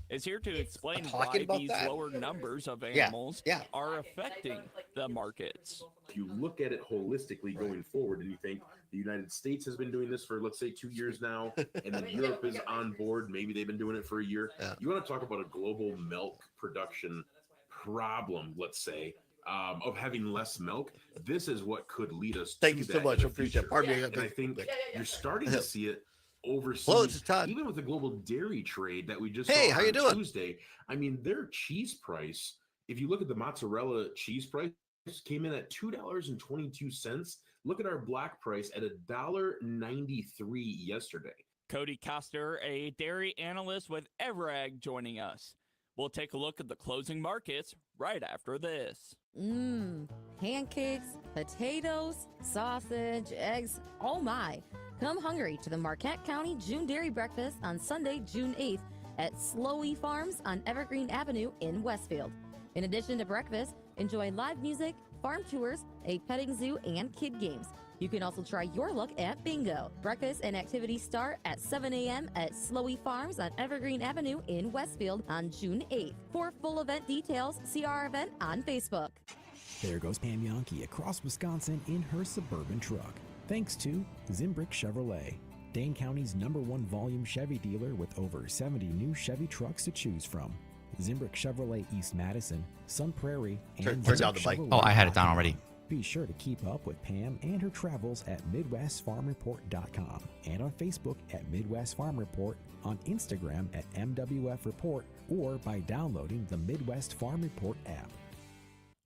Is here to explain why these lower numbers of animals are affecting the markets. If you look at it holistically going forward, and you think the United States has been doing this for, let's say, 2 years now, and then Europe is on board, maybe they've been doing it for a year. You want to talk about a global milk production problem, let's say, of having less milk. This is what could lead us to that. Thank you so much. I appreciate it. Pardon me. And I think you're starting to see it overseas. Hello, this is Todd. Even with the global dairy trade that we just Hey, saw how you on doing? Tuesday, I mean, their cheese price, if you look at the mozzarella cheese price, came in at $2.22. Look at our black price at $1.93 yesterday. Cody Koster, a dairy analyst with Evrag, joining us. We'll take a look at the closing markets right after this. Pancakes, potatoes, sausage, eggs, oh my. Come hungry to the Marquette County June Dairy Breakfast on Sunday, June 8th at Slowy Farms on Evergreen Avenue in Westfield. In addition to breakfast, enjoy live music, farm tours, a petting zoo, and kid games. You can also try your luck at bingo. Breakfast and activities start at 7 a.m. at Slowy Farms on Evergreen Avenue in Westfield on June 8th. For full event details, see our event on Facebook. There goes Pam Yonke across Wisconsin in her Suburban truck. Thanks to Zimbrick Chevrolet, Dane County's #1 volume Chevy dealer with over 70 new Chevy trucks to choose from. Zimbrick Chevrolet East Madison, Sun Prairie, and turn down the mic. Oh, I had it down already. Be sure to keep up with Pam and her travels at MidwestFarmReport.com and on Facebook at Midwest Farm Report, on Instagram at MWF Report, or by downloading the Midwest Farm Report app.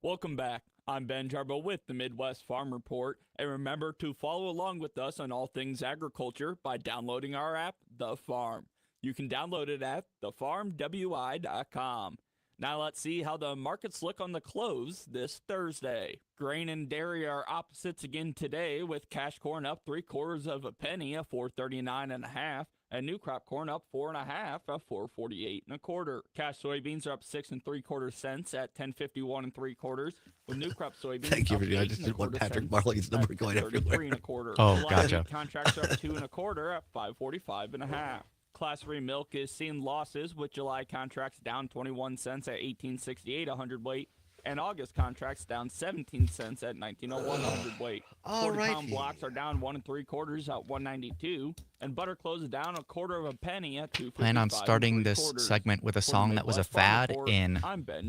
Welcome back. I'm Ben Jarbo with the Midwest Farm Report, and remember to follow along with us on all things agriculture by downloading our app, The Farm. You can download it at thefarmwi.com. Now let's see how the markets look on the close this Thursday. Grain and dairy are opposites again today, with cash corn up 3/4 penny at $4.39.5, and new crop corn up 4.5 at $4.48 1/4. Cash soybeans are up 6 3/4 cents at $10.51 3/4, with new crop soybeans. Thank you up for doing. I just didn't want Patrick Marley's number going everywhere. 33 1/4. Oh, July gotcha. Contracts are up 2 1/4 at $5.45.5. Class 3 milk is seeing losses, with July contracts down 21 cents at $18.68 a hundredweight, and August contracts down 17 cents at $19.01 a hundredweight. 40-pound blocks are down 1 3/4 at $1.92, and butter closes down 1/4 penny at $2.55. Plan on starting this segment with a song that was a fad in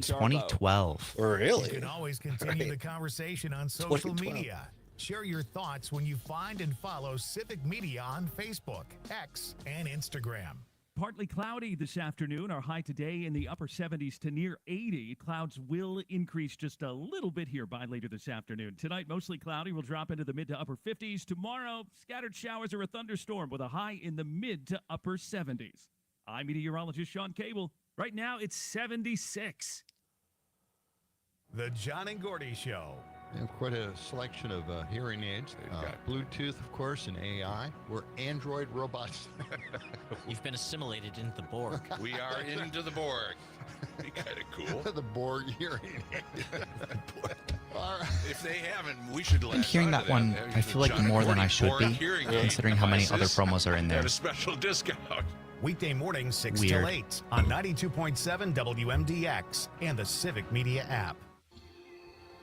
2012. Really? You can always continue the conversation on social media. Share your thoughts when you find and follow Civic Media on Facebook, X, and Instagram. Partly cloudy this afternoon. Our high today in the upper 70s to near 80. Clouds will increase just a little bit here by later this afternoon. Tonight, mostly cloudy. We'll drop into the mid to upper 50s. Tomorrow, scattered showers or a thunderstorm with a high in the mid to upper 70s. I'm meteorologist Sean Cable. Right now, it's 76. The John and Gordy Show. We have quite a selection of hearing aids. Bluetooth, of course, and AI. We're Android robots. You've been assimilated into the Borg. We are into the Borg. Be kind of cool. The Borg hearing aid. If they haven't, we should let. I'm hearing that one, I feel like more than I should be, considering how many other promos are in there. At a special discount. Weekday mornings 6 Weird. till 8 on 92.7 WMDX and the Civic Media app.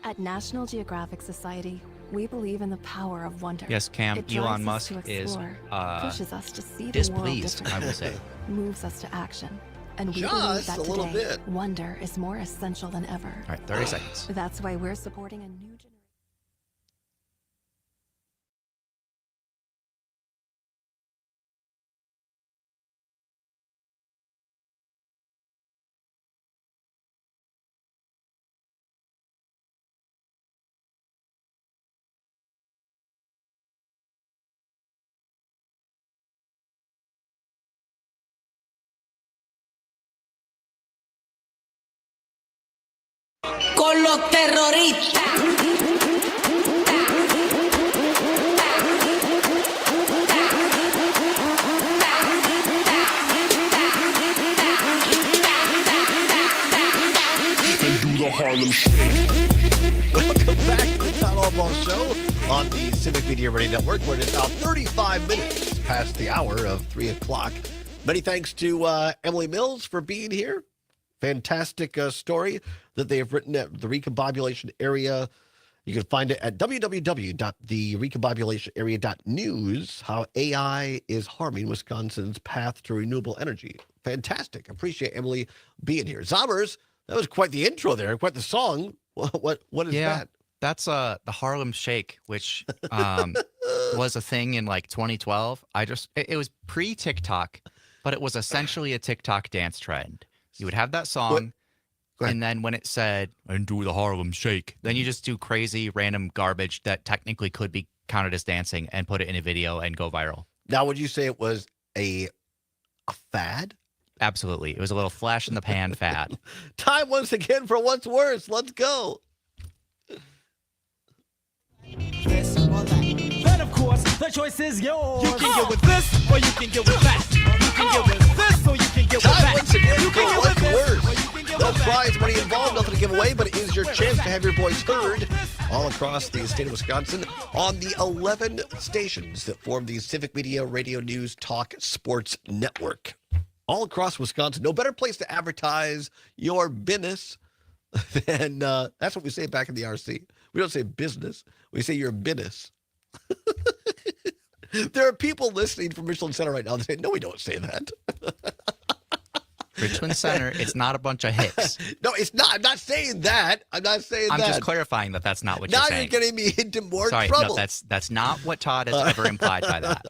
At National Geographic Society, We believe in the power of wonder. Yes, Cam, It drives Elon us Musk to is explore, pushes us to see the world displeased, I will differently, say. moves us to action. And we Just believe that a little today, bit. wonder is more essential than ever. All right, 30 seconds. That's why we're supporting a new generation. Con los terroristas. Welcome back to the Todd Allbaugh Show on the Civic Media Radio Network, where it is now 35 minutes past the hour of 3 o'clock. Many thanks to Emily Mills for being here. Fantastic story that they have written at the recombobulation area. You can find it at www.therecombobulationarea.news, how AI is harming Wisconsin's path to renewable energy. Fantastic. Appreciate Emily being here. Zombers, that was quite the intro there, quite the song. What is that? That's the Harlem Shake, which was a thing in like 2012. It was pre-TikTok, but it was essentially a TikTok dance trend. You would have that song, and then when it said, and do the Harlem Shake, then you just do crazy random garbage that technically could be counted as dancing and put it in a video and go viral. Now, would you say it was a fad? Absolutely. It was a little flash in the pan fad. Time once again for What's Worse. Let's go. Then, of course, the choice is yours. You can get with this, or you can get with that. You can get with this, or you can get with that. Once again, You can get What's with this, Worse? or you can get No with that. prize money involved, nothing to give away, but it is your chance to have your voice heard all across the state of Wisconsin on the 11 stations that form the Civic Media Radio News Talk Sports Network. All across Wisconsin. No better place to advertise your business than that's what we say back in the RC. We don't say business. We say your business. There are people listening from Richland Center right now that say, no, we don't say that. Richland Center, it's not a bunch of hicks. No, it's not. I'm not saying that. I'm just clarifying that that's not what now you're saying. You're getting me into more Sorry, trouble. no, that's not what Todd has ever implied by that.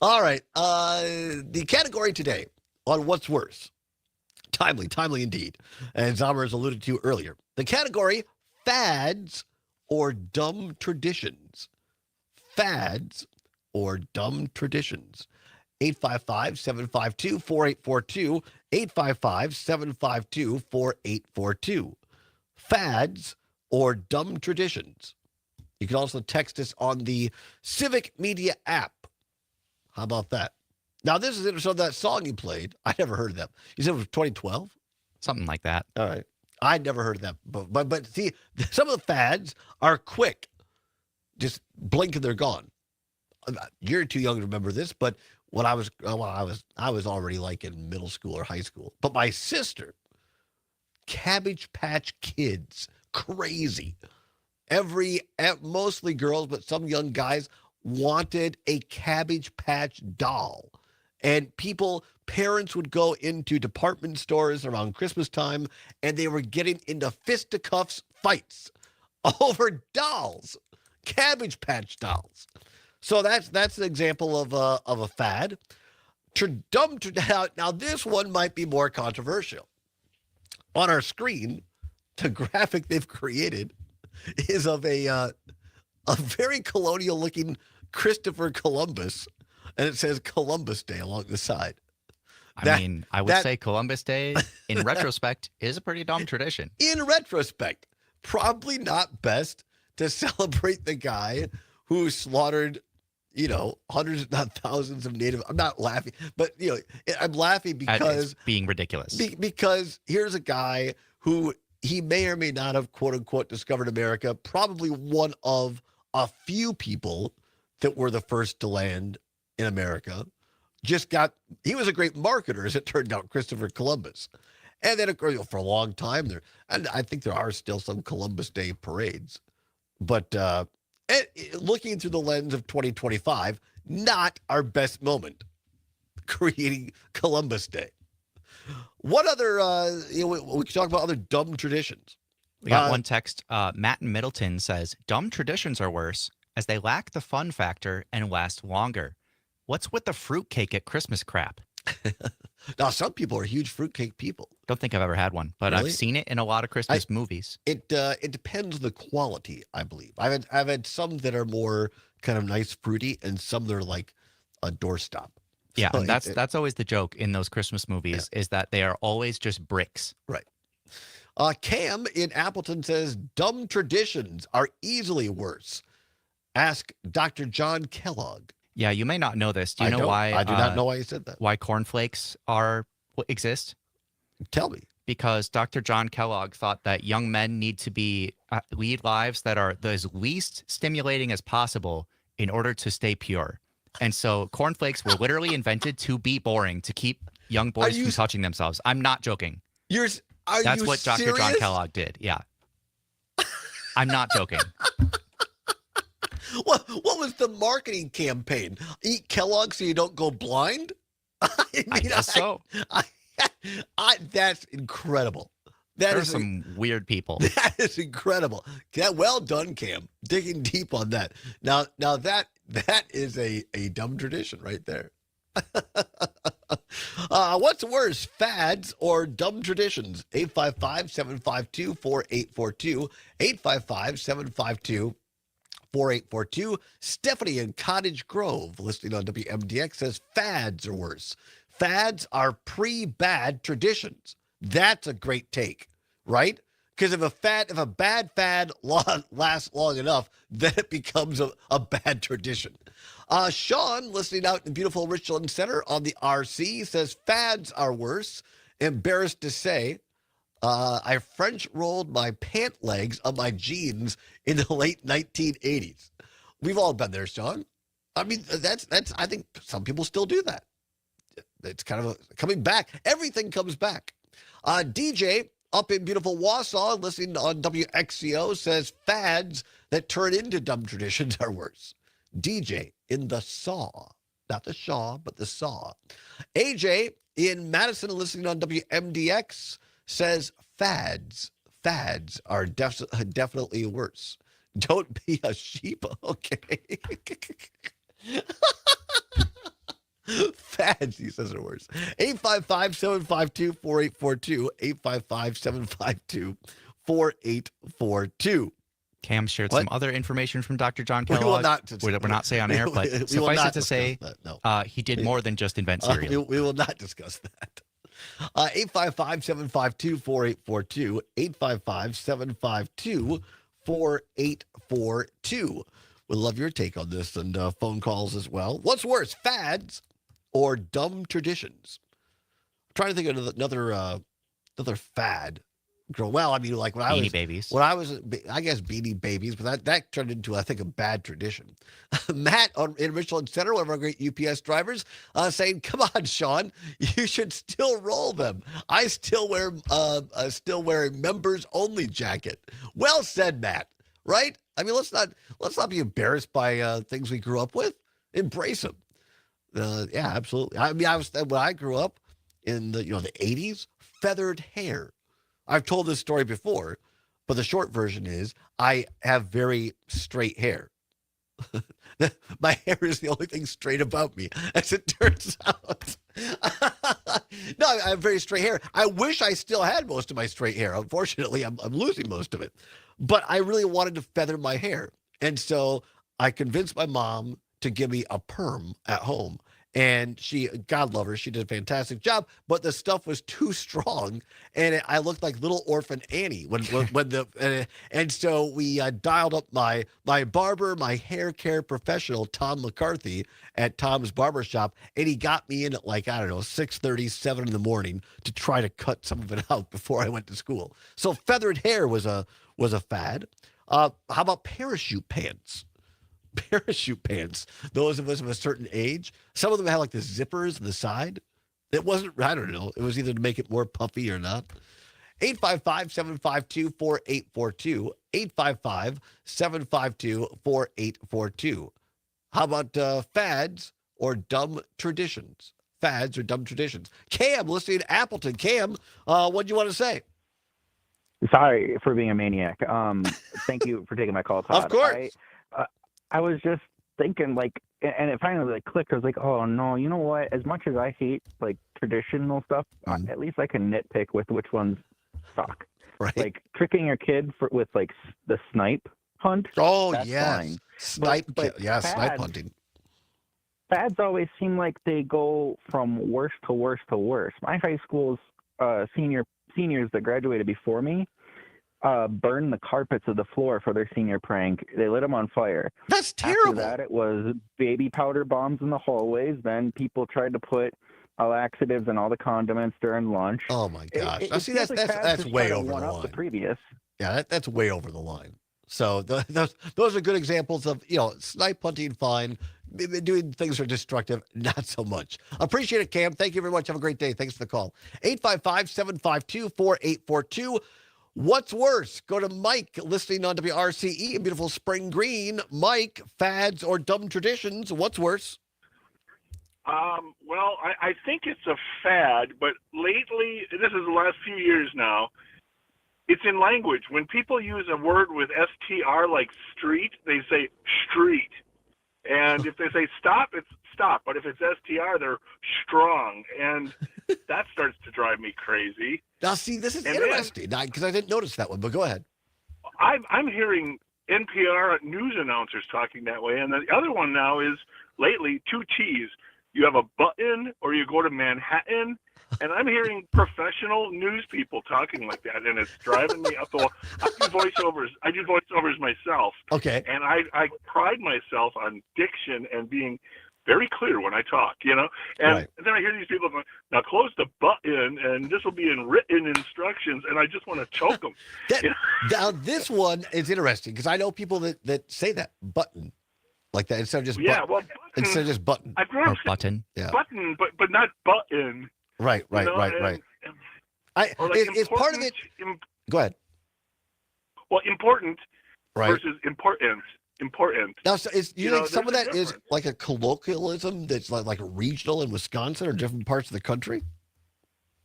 All right. The category today on What's Worse. Timely indeed. And Zomer has alluded to earlier. The category, fads or dumb traditions. Fads or dumb traditions. 855-752-4842. 855-752-4842. Fads or dumb traditions. You can also text us on the Civic Media app. How about that? Now, this is interesting. So that song you played, I never heard of that. You said it was 2012? Something like that. All right. I'd never heard of that. But see, some of the fads are quick. Just blink and they're gone. You're too young to remember this, but when I was already like in middle school or high school. But my sister, Cabbage Patch Kids, crazy. Mostly girls, but some young guys wanted a Cabbage Patch doll. And parents would go into department stores around Christmas time, and they were getting into fisticuffs fights over dolls, Cabbage Patch dolls. So that's an example of a fad. Now, this one might be more controversial. On our screen, the graphic they've created is of a very colonial-looking Christopher Columbus, and it says Columbus Day along the side. I would say Columbus Day, in retrospect, is a pretty dumb tradition. In retrospect, probably not best to celebrate the guy who slaughtered, hundreds, if not thousands of Native. I'm not laughing, but I'm laughing because it's being ridiculous. Because here's a guy who he may or may not have, quote unquote, discovered America. Probably one of a few people that were the first to land in America. He was a great marketer, as it turned out, Christopher Columbus. And then, of course, for a long time and I think there are still some Columbus Day parades. But And looking through the lens of 2025, not our best moment, creating Columbus Day. What other, we can talk about other dumb traditions. We got one text. Matt in Middleton says, dumb traditions are worse as they lack the fun factor and last longer. What's with the fruitcake at Christmas crap? Now, some people are huge fruitcake people. Don't think I've ever had one, but Really? I've seen it in a lot of Christmas movies. It depends on the quality, I believe. I've had some that are more kind of nice fruity, and some that are like a doorstop. Yeah, So and that's always the joke in those Christmas movies is that they are always just bricks. Right. Cam in Appleton says, dumb traditions are easily worse. Ask Dr. John Kellogg. Yeah, you may not know this. Do you know why? I do not know why you said that. Why cornflakes exist? Tell me. Because Dr. John Kellogg thought that young men need to lead lives that are as least stimulating as possible in order to stay pure. And so cornflakes were literally invented to be boring, to keep young boys from touching themselves. I'm not joking. That's what Dr. John Kellogg did. Yeah. I'm not joking. What was the marketing campaign? Eat Kellogg so you don't go blind? I guess so. That's incredible. There are some weird people. That is incredible. Well done, Cam. Digging deep on that. Now that is a dumb tradition right there. What's worse, fads or dumb traditions? 855-752-4842. 855-752-4842. Stephanie in Cottage Grove, listening on WMDX, says fads are worse. Fads are pre-bad traditions. That's a great take, right? Because if a bad fad lasts long enough, then it becomes a bad tradition. Sean, listening out in beautiful Richland Center on the RC, says fads are worse. Embarrassed to say, I French rolled my pant legs on my jeans in the late 1980s. We've all been there, Sean. I mean, that's. I think some people still do that. It's kind of coming back. Everything comes back. DJ up in beautiful Wausau, listening on WXCO, says fads that turn into dumb traditions are worse. DJ in the Saw, not the Shaw, but the Saw. AJ in Madison, listening on WMDX, says fads are definitely worse. Don't be a sheep, okay? Fads, he says, are worse. 855-752-4842. 855-752-4842. Cam shared some other information from Dr. John Kellogg. We're not saying on air, but suffice it to say, he did more than just invent cereal. We will not discuss that. 855-752-4842. 855-752-4842. We'll love your take on this and phone calls as well. What's worse, fads or dumb traditions? I'm trying to think of another fad. Well, I mean, like when I was Babies. When I was, I guess Beanie Babies, but that turned into, I think, a bad tradition. Matt in Richland Center, one of our great UPS drivers, saying, "Come on, Sean, you should still roll them. I still wear a members only jacket." Well said, Matt. Right? I mean, let's not be embarrassed by things we grew up with. Embrace them. Yeah, absolutely. I mean, when I grew up in the 80s, feathered hair. I've told this story before, but the short version is I have very straight hair. My hair is the only thing straight about me, as it turns out. No, I have very straight hair. I wish I still had most of my straight hair. Unfortunately, I'm losing most of it. But I really wanted to feather my hair. And so I convinced my mom to give me a perm at home. And she, God love her, she did a fantastic job, but the stuff was too strong, and I looked like little orphan Annie and so we dialed up my barber, my hair care professional, Tom McCarthy, at Tom's Barbershop, and he got me in at 6:30, 7 in the morning to try to cut some of it out before I went to school. So feathered hair was a fad. How about parachute pants? Parachute pants. Those of us of a certain age, some of them had the zippers on the side. It wasn't, I don't know. It was either to make it more puffy or not. 855-752-4842. 855-752-4842. How about fads or dumb traditions? Fads or dumb traditions. Cam, listening to Appleton. Cam, what do you want to say? Sorry for being a maniac. Thank you for taking my call, Todd. Of course. I was just thinking, like, and it finally clicked. I was like, oh no, you know what? As much as I hate like traditional stuff, at least I can nitpick with which ones suck. Right. Like tricking your kid with like the snipe hunt. Oh that's yes, fine. snipe. But Snipe hunting. Fads always seem like they go from worst to worst to worst. My high school's seniors that graduated before me burned the carpets of the floor for their senior prank. They lit them on fire. That's terrible. After that, it was baby powder bombs in the hallways. Then people tried to put laxatives in all the condiments during lunch. Oh my gosh! It Now, see, feels like that's just way trying to over the one-up line. The previous. Yeah, that's way over the line. So those are good examples of, snipe hunting, fine. Doing things are destructive, not so much. Appreciate it, Cam. Thank you very much. Have a great day. Thanks for the call. 855-752-4842. What's worse? Go to Mike, listening on WRCE in beautiful Spring Green. Mike, fads or dumb traditions, what's worse? Well, I think it's a fad, but lately, this is the last few years now, it's in language. When people use a word with STR like street, they say street. And if they say stop, it's stop. But if it's STR, they're strong. And that starts to drive me crazy. Now, see, this is interesting because I didn't notice that one, but go ahead. I'm hearing NPR news announcers talking that way. And the other one now is lately 2 T's. You have a button or you go to Manhattan. And I'm hearing professional news people talking like that, and it's driving me up the wall. I do voiceovers myself. Okay. And I pride myself on diction and being very clear when I talk, And Right. then I hear these people going, now close the button, and this will be in written instructions, and I just want to choke them. Now, this one is interesting because I know people that say that, button, like that, instead of just button. Instead of just button. I've grown up button. Yeah. button, but not button. Right. Or like Is part of it... Go ahead. Well, important Right. versus important. Important. Now, so you think some of there's that a is difference. like a colloquialism that's like regional in Wisconsin or different parts of the country?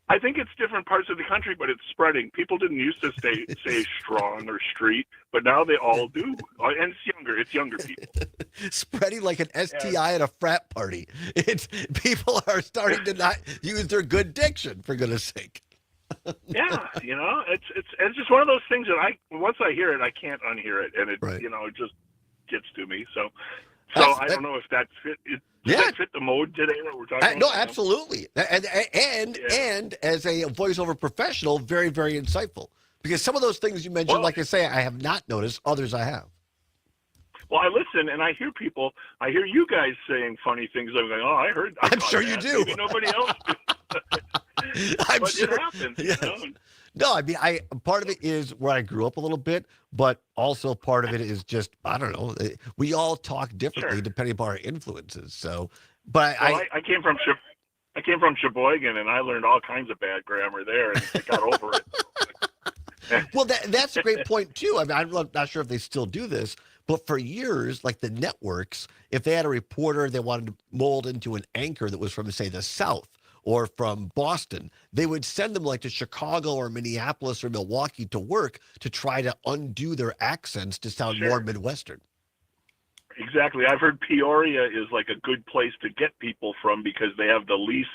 I think it's different parts of the country, but it's spreading. People didn't used to say strong or street, but now they all do. And it's younger people. Spreading like an STI at a frat party. People are starting to not use their good diction, for goodness sake. Yeah, it's just one of those things that once I hear it, I can't unhear it, and it it just gets to me. So I don't know if that fit. Does that fit the mode today that we're talking about? No, absolutely. And as a voiceover professional, very, very insightful. Because some of those things you mentioned, like I say, I have not noticed. Others I have. Well, I listen and I hear you guys saying funny things. I'm going, I'm sure you do. Maybe nobody else do. I'm but sure. it happens. Yes. No, I mean, part of it is where I grew up a little bit, but also part of it is just, I don't know. We all talk differently depending upon our influences. So, but I came from Sheboygan, and I learned all kinds of bad grammar there, and I got over it. Well, that's a great point too. I mean, I'm not sure if they still do this, but for years, like the networks, if they had a reporter they wanted to mold into an anchor that was from, say, the South or from Boston, they would send them like to Chicago or Minneapolis or Milwaukee to work to try to undo their accents to sound more Midwestern. Exactly. I've heard Peoria is like a good place to get people from because they have the least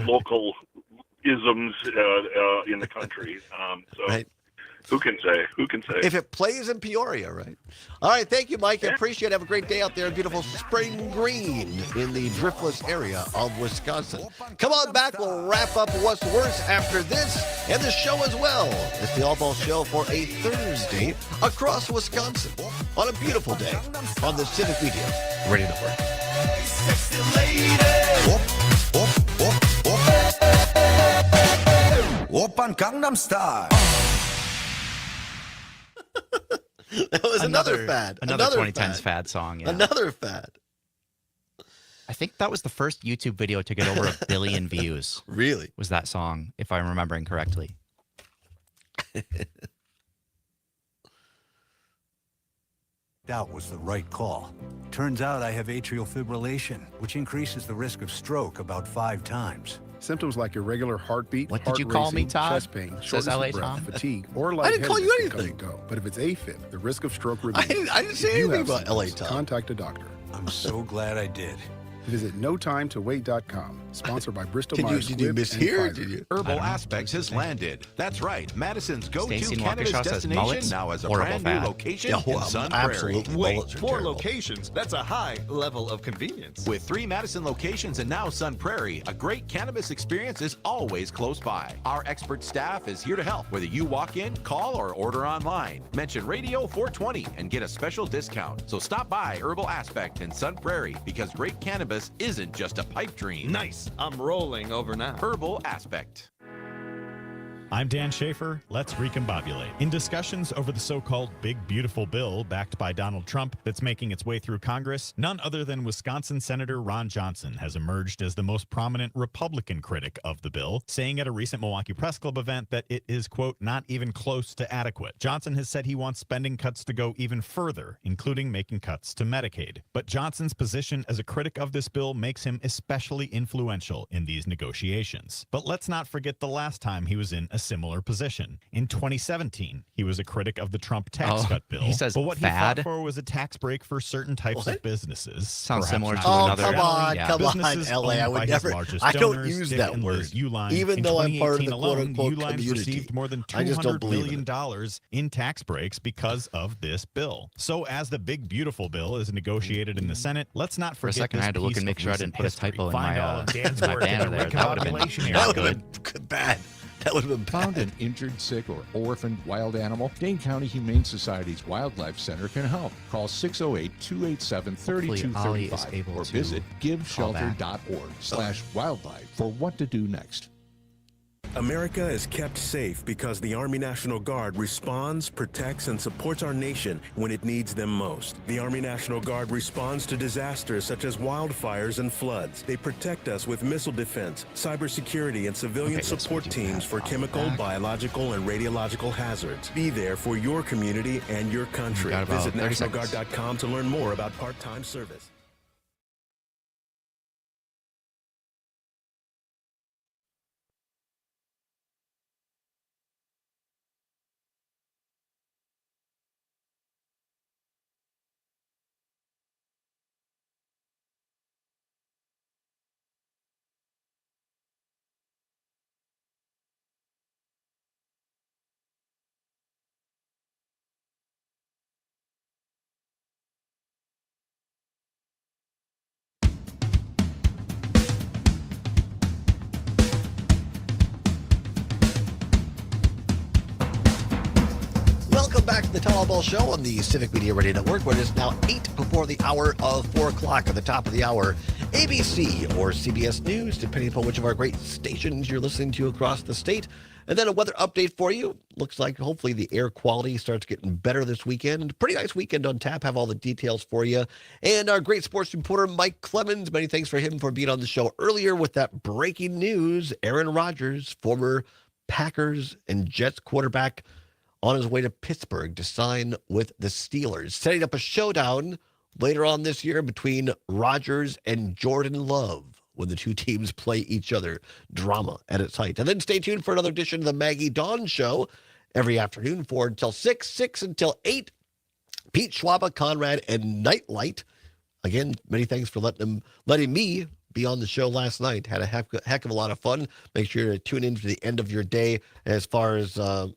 local isms in the country. Right. Who can say? If it plays in Peoria, right? All right. Thank you, Mike. I appreciate it. Have a great day out there in beautiful Spring Green in the driftless area of Wisconsin. Come on back. We'll wrap up What's Worse after this and the show as well. It's the Allbaugh Show for a Thursday across Wisconsin on a beautiful day on the Civic Media Radio Network. Open Gangnam Style. That was another fad. Another 2010s fad song. Yeah. Another fad. I think that was the first YouTube video to get over 1 billion views. Really? Was that song, if I'm remembering correctly. That was the right call. Turns out I have atrial fibrillation, which increases the risk of stroke about 5 times. Symptoms like irregular heartbeat, What heart did you call me, racing, Todd? chest pain, Says shortness LA of breath, Tom. fatigue, or I didn't call you lightheadedness can come anything. and go. But if it's AFib, the risk of stroke remains. I didn't say If you anything have about LA symptoms, Tom. Contact a doctor. I'm so glad I did. Visit notimetowait.com. Sponsored by Bristol Did you Myers Squibb and mishear? Pfizer. Did you? Herbal Aspects has landed. That's right. Madison's go-to Stacey in cannabis Waukesha says destination mullets, now has a horrible brand new fad. location Yeah, in Sun absolute Prairie. mullets are 4 terrible. locations. That's a high level of convenience. With 3 Madison locations and now Sun Prairie, a great cannabis experience is always close by. Our expert staff is here to help, whether you walk in, call, or order online. Mention Radio 420 and get a special discount. So stop by Herbal Aspect in Sun Prairie, because great cannabis isn't just a pipe dream. Nice. I'm rolling over now. Herbal Aspect. I'm Dan Schaefer. Let's recombobulate. In discussions over the so-called Big Beautiful Bill backed by Donald Trump that's making its way through Congress, none other than Wisconsin Senator Ron Johnson has emerged as the most prominent Republican critic of the bill, saying at a recent Milwaukee Press Club event that it is, quote, not even close to adequate. Johnson has said he wants spending cuts to go even further, including making cuts to Medicaid. But Johnson's position as a critic of this bill makes him especially influential in these negotiations. But let's not forget the last time he was in a similar position. In 2017, he was a critic of the Trump tax cut bill. He says but what fad? he fought for was a tax break for certain types of businesses. Sounds Perhaps similar not to all another. Rally. Come on, Businesses LA. owned I would by his never. largest I don't donors, use Dick that and word. Liz Uline. Even In though I'm part of the 2018 alone, quote-unquote Uline community. received more than I just don't $200 believe million it. dollars in tax breaks because of this bill. So as the Big Beautiful Bill is negotiated in the Senate, let's not For a forget second, I this had to look piece and make of sure I recent didn't put a history. typo in Find my, all of Dan's my work in banner the there. That would have been recompilation not area. good. Bad. That would have been Found bad. an injured, sick, or orphaned wild animal? Dane County Humane Society's Wildlife Center can help. Call 608-287-3235 or visit giveshelter.org/wildlife for what to do next. America is kept safe because the Army National Guard responds, protects, and supports our nation when it needs them most. The Army National Guard responds to disasters such as wildfires and floods. They protect us with missile defense, cybersecurity, and civilian support teams for chemical, biological, and radiological hazards. Be there for your community and your country. Got about Visit 30 seconds. nationalguard.com to learn more about part-time service. Welcome back to the Todd Allbaugh Show on the Civic Media Radio Network, where it is now 8 before the hour of 4 o'clock. At the top of the hour, ABC or CBS News, depending upon which of our great stations you're listening to across the state. And then a weather update for you. Looks like hopefully the air quality starts getting better this weekend. Pretty nice weekend on tap. Have all the details for you. And our great sports reporter, Mike Clemens. Many thanks for him for being on the show earlier with that breaking news. Aaron Rodgers, former Packers and Jets quarterback, on his way to Pittsburgh to sign with the Steelers, setting up a showdown later on this year between Rodgers and Jordan Love when the two teams play each other. Drama at its height. And then stay tuned for another edition of the Maggie Dawn Show every afternoon, 4 until 6, 6 until 8. Pete Schwaba, Conrad, and Nightlight. Again, many thanks for letting me be on the show last night. Had a heck of a lot of fun. Make sure to tune in to the end of your day as far as the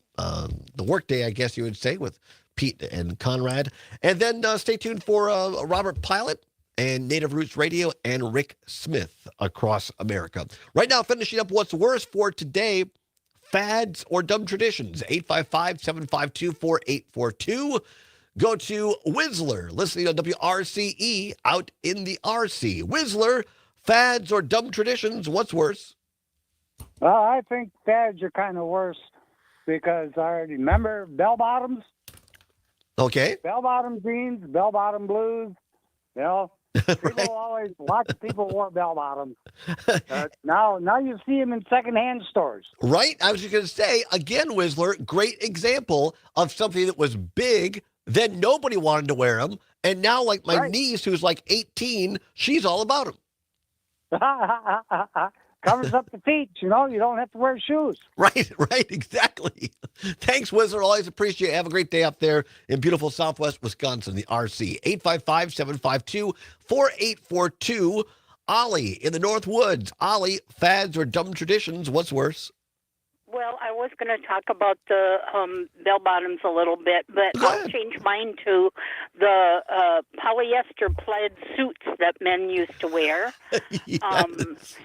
work day, I guess you would say, with Pete and Conrad. And then stay tuned for Robert Pilot and Native Roots Radio and Rick Smith across America. Right now, finishing up what's worse for today, fads or dumb traditions. 855-752-4842. Go to Whistler, listening on WRCE out in the RC. Whistler, fads or dumb traditions, what's worse? Well, I think fads are kind of worse because I already remember bell bottoms. Okay. Bell bottom jeans, bell bottom blues. You know, Lots of people wore bell bottoms. Now you see them in secondhand stores. Right? I was just going to say, again, Whistler, great example of something that was big, then nobody wanted to wear them, and now, like my niece, who's like 18, she's all about them. Covers up the feet, you don't have to wear shoes. Right, exactly. Thanks, Whistler. Always appreciate it. Have a great day up there in beautiful Southwest Wisconsin, the RC. 855-752-4842. Ollie in the North Woods. Ollie, fads or dumb traditions, what's worse? Well, I was going to talk about the bell bottoms a little bit, but I'll change mine to the polyester plaid suits that men used to wear. Yes.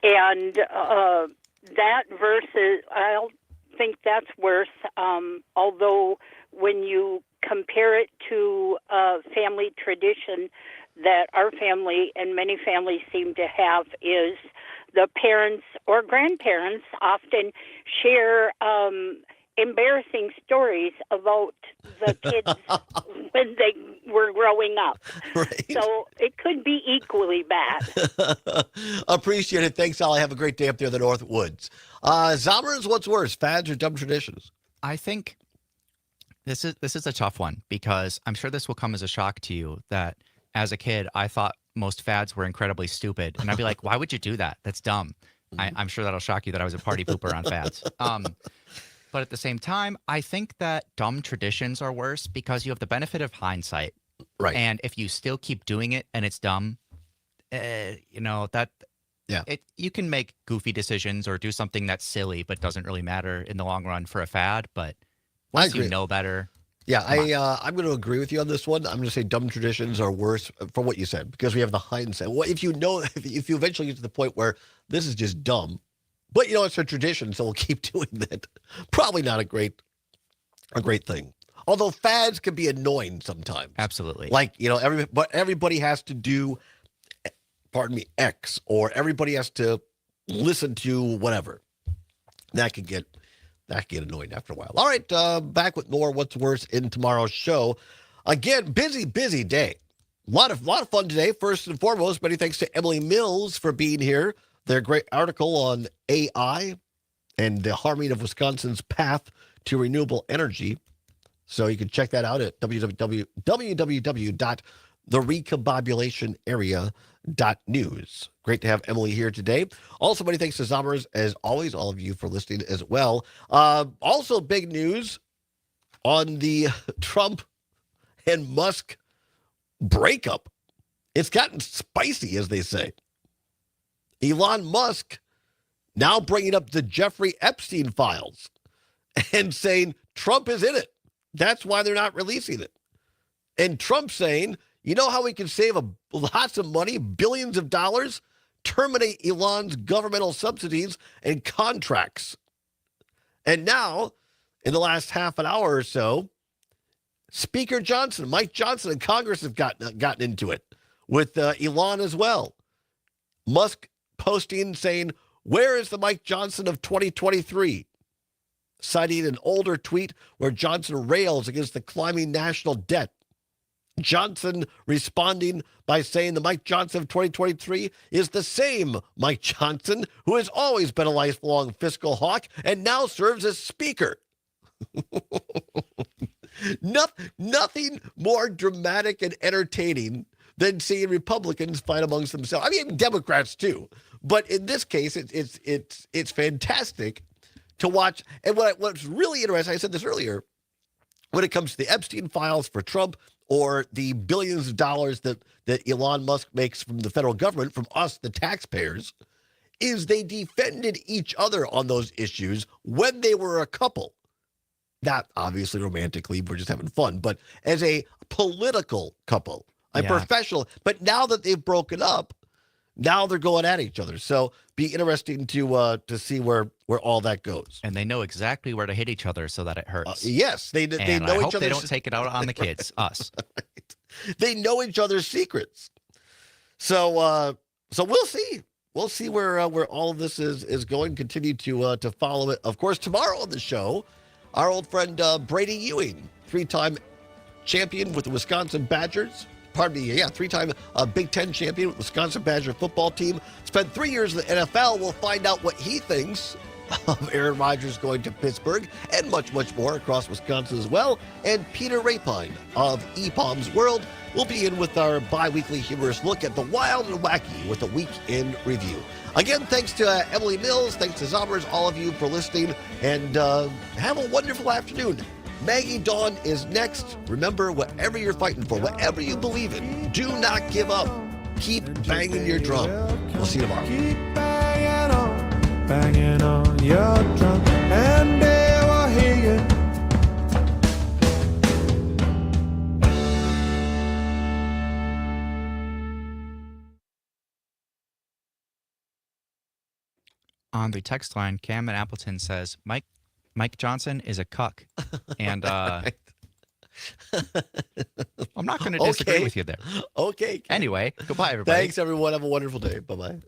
And that versus, I think that's worse, although when you compare it to family tradition that our family and many families seem to have is the parents or grandparents often share embarrassing stories about the kids when they were growing up. Right. So it could be equally bad. Appreciate it. Thanks, Ollie. Have a great day up there in the North Woods. Zommers, what's worse, fads or dumb traditions? I think this is a tough one because I'm sure this will come as a shock to you that as a kid, I thought most fads were incredibly stupid. And I'd be like, why would you do that? That's dumb. I'm sure that'll shock you that I was a party pooper on fads. But at the same time, I think that dumb traditions are worse because you have the benefit of hindsight. Right. And if you still keep doing it and it's dumb, you can make goofy decisions or do something that's silly but doesn't really matter in the long run for a fad. But once you know better. Yeah, I'm going to agree with you on this one. I'm going to say dumb traditions are worse for what you said because we have the hindsight. Well, if you eventually get to the point where this is just dumb, but it's a tradition, so we'll keep doing that. Probably not a great thing. Although fads can be annoying sometimes. Absolutely. Like everybody has to do, X, or everybody has to listen to whatever. That can get annoying after a while. All right, back with more What's Worse in tomorrow's show. Again, busy day. A lot of fun today. First and foremost, many thanks to Emily Mills for being here. Their great article on AI and the harming of Wisconsin's path to renewable energy. So you can check that out at www.therecombobulationarea.news. Great to have Emily here today. Also, many thanks to Zommers, as always, all of you for listening as well. Also, big news on the Trump and Musk breakup. It's gotten spicy, as they say. Elon Musk now bringing up the Jeffrey Epstein files and saying Trump is in it. That's why they're not releasing it. And Trump saying, you know how we can save lots of money, billions of dollars? Terminate Elon's governmental subsidies and contracts. And now, in the last half an hour or so, Speaker Johnson, Mike Johnson, and Congress have gotten into it with Elon as well. Musk posting saying, where is the Mike Johnson of 2023? Citing an older tweet where Johnson rails against the climbing national debt. Johnson responding by saying the Mike Johnson of 2023 is the same Mike Johnson who has always been a lifelong fiscal hawk and now serves as speaker. Nothing more dramatic and entertaining than seeing Republicans fight amongst themselves. I mean, Democrats too. But in this case, it's fantastic to watch. And what's really interesting, I said this earlier, when it comes to the Epstein files for Trump or the billions of dollars that Elon Musk makes from the federal government, from us, the taxpayers, is they defended each other on those issues when they were a couple. Not obviously romantically, we're just having fun, but as a political couple, a professional. But now that they've broken up, now they're going at each other. So be interesting to see where all that goes. And they know exactly where to hit each other so that it hurts. Yes, they know I each hope other. They don't take it out on the kids, us. Right. They know each other's secrets. So we'll see. We'll see where all of this is going. Continue to follow it. Of course, tomorrow on the show, our old friend Brady Ewing, 3-time champion with the Wisconsin Badgers, three-time Big Ten champion, Wisconsin Badger football team. Spent 3 years in the NFL. We'll find out what he thinks of Aaron Rodgers going to Pittsburgh and much, much more across Wisconsin as well. And Peter Rapine of EPOM's World will be in with our bi-weekly humorous look at the wild and wacky with a week in review. Again, thanks to Emily Mills, thanks to Zombers, all of you for listening, and have a wonderful afternoon. Maggie Dawn is next. Remember, whatever you're fighting for, whatever you believe in, do not give up. Keep banging your drum. We'll see you tomorrow. Keep banging on your drum, and they will hear you. On the text line, Cam in Appleton says, Mike Johnson is a cuck. And I'm not going to disagree with you there. Okay. Anyway, goodbye, everybody. Thanks, everyone. Have a wonderful day. Bye-bye.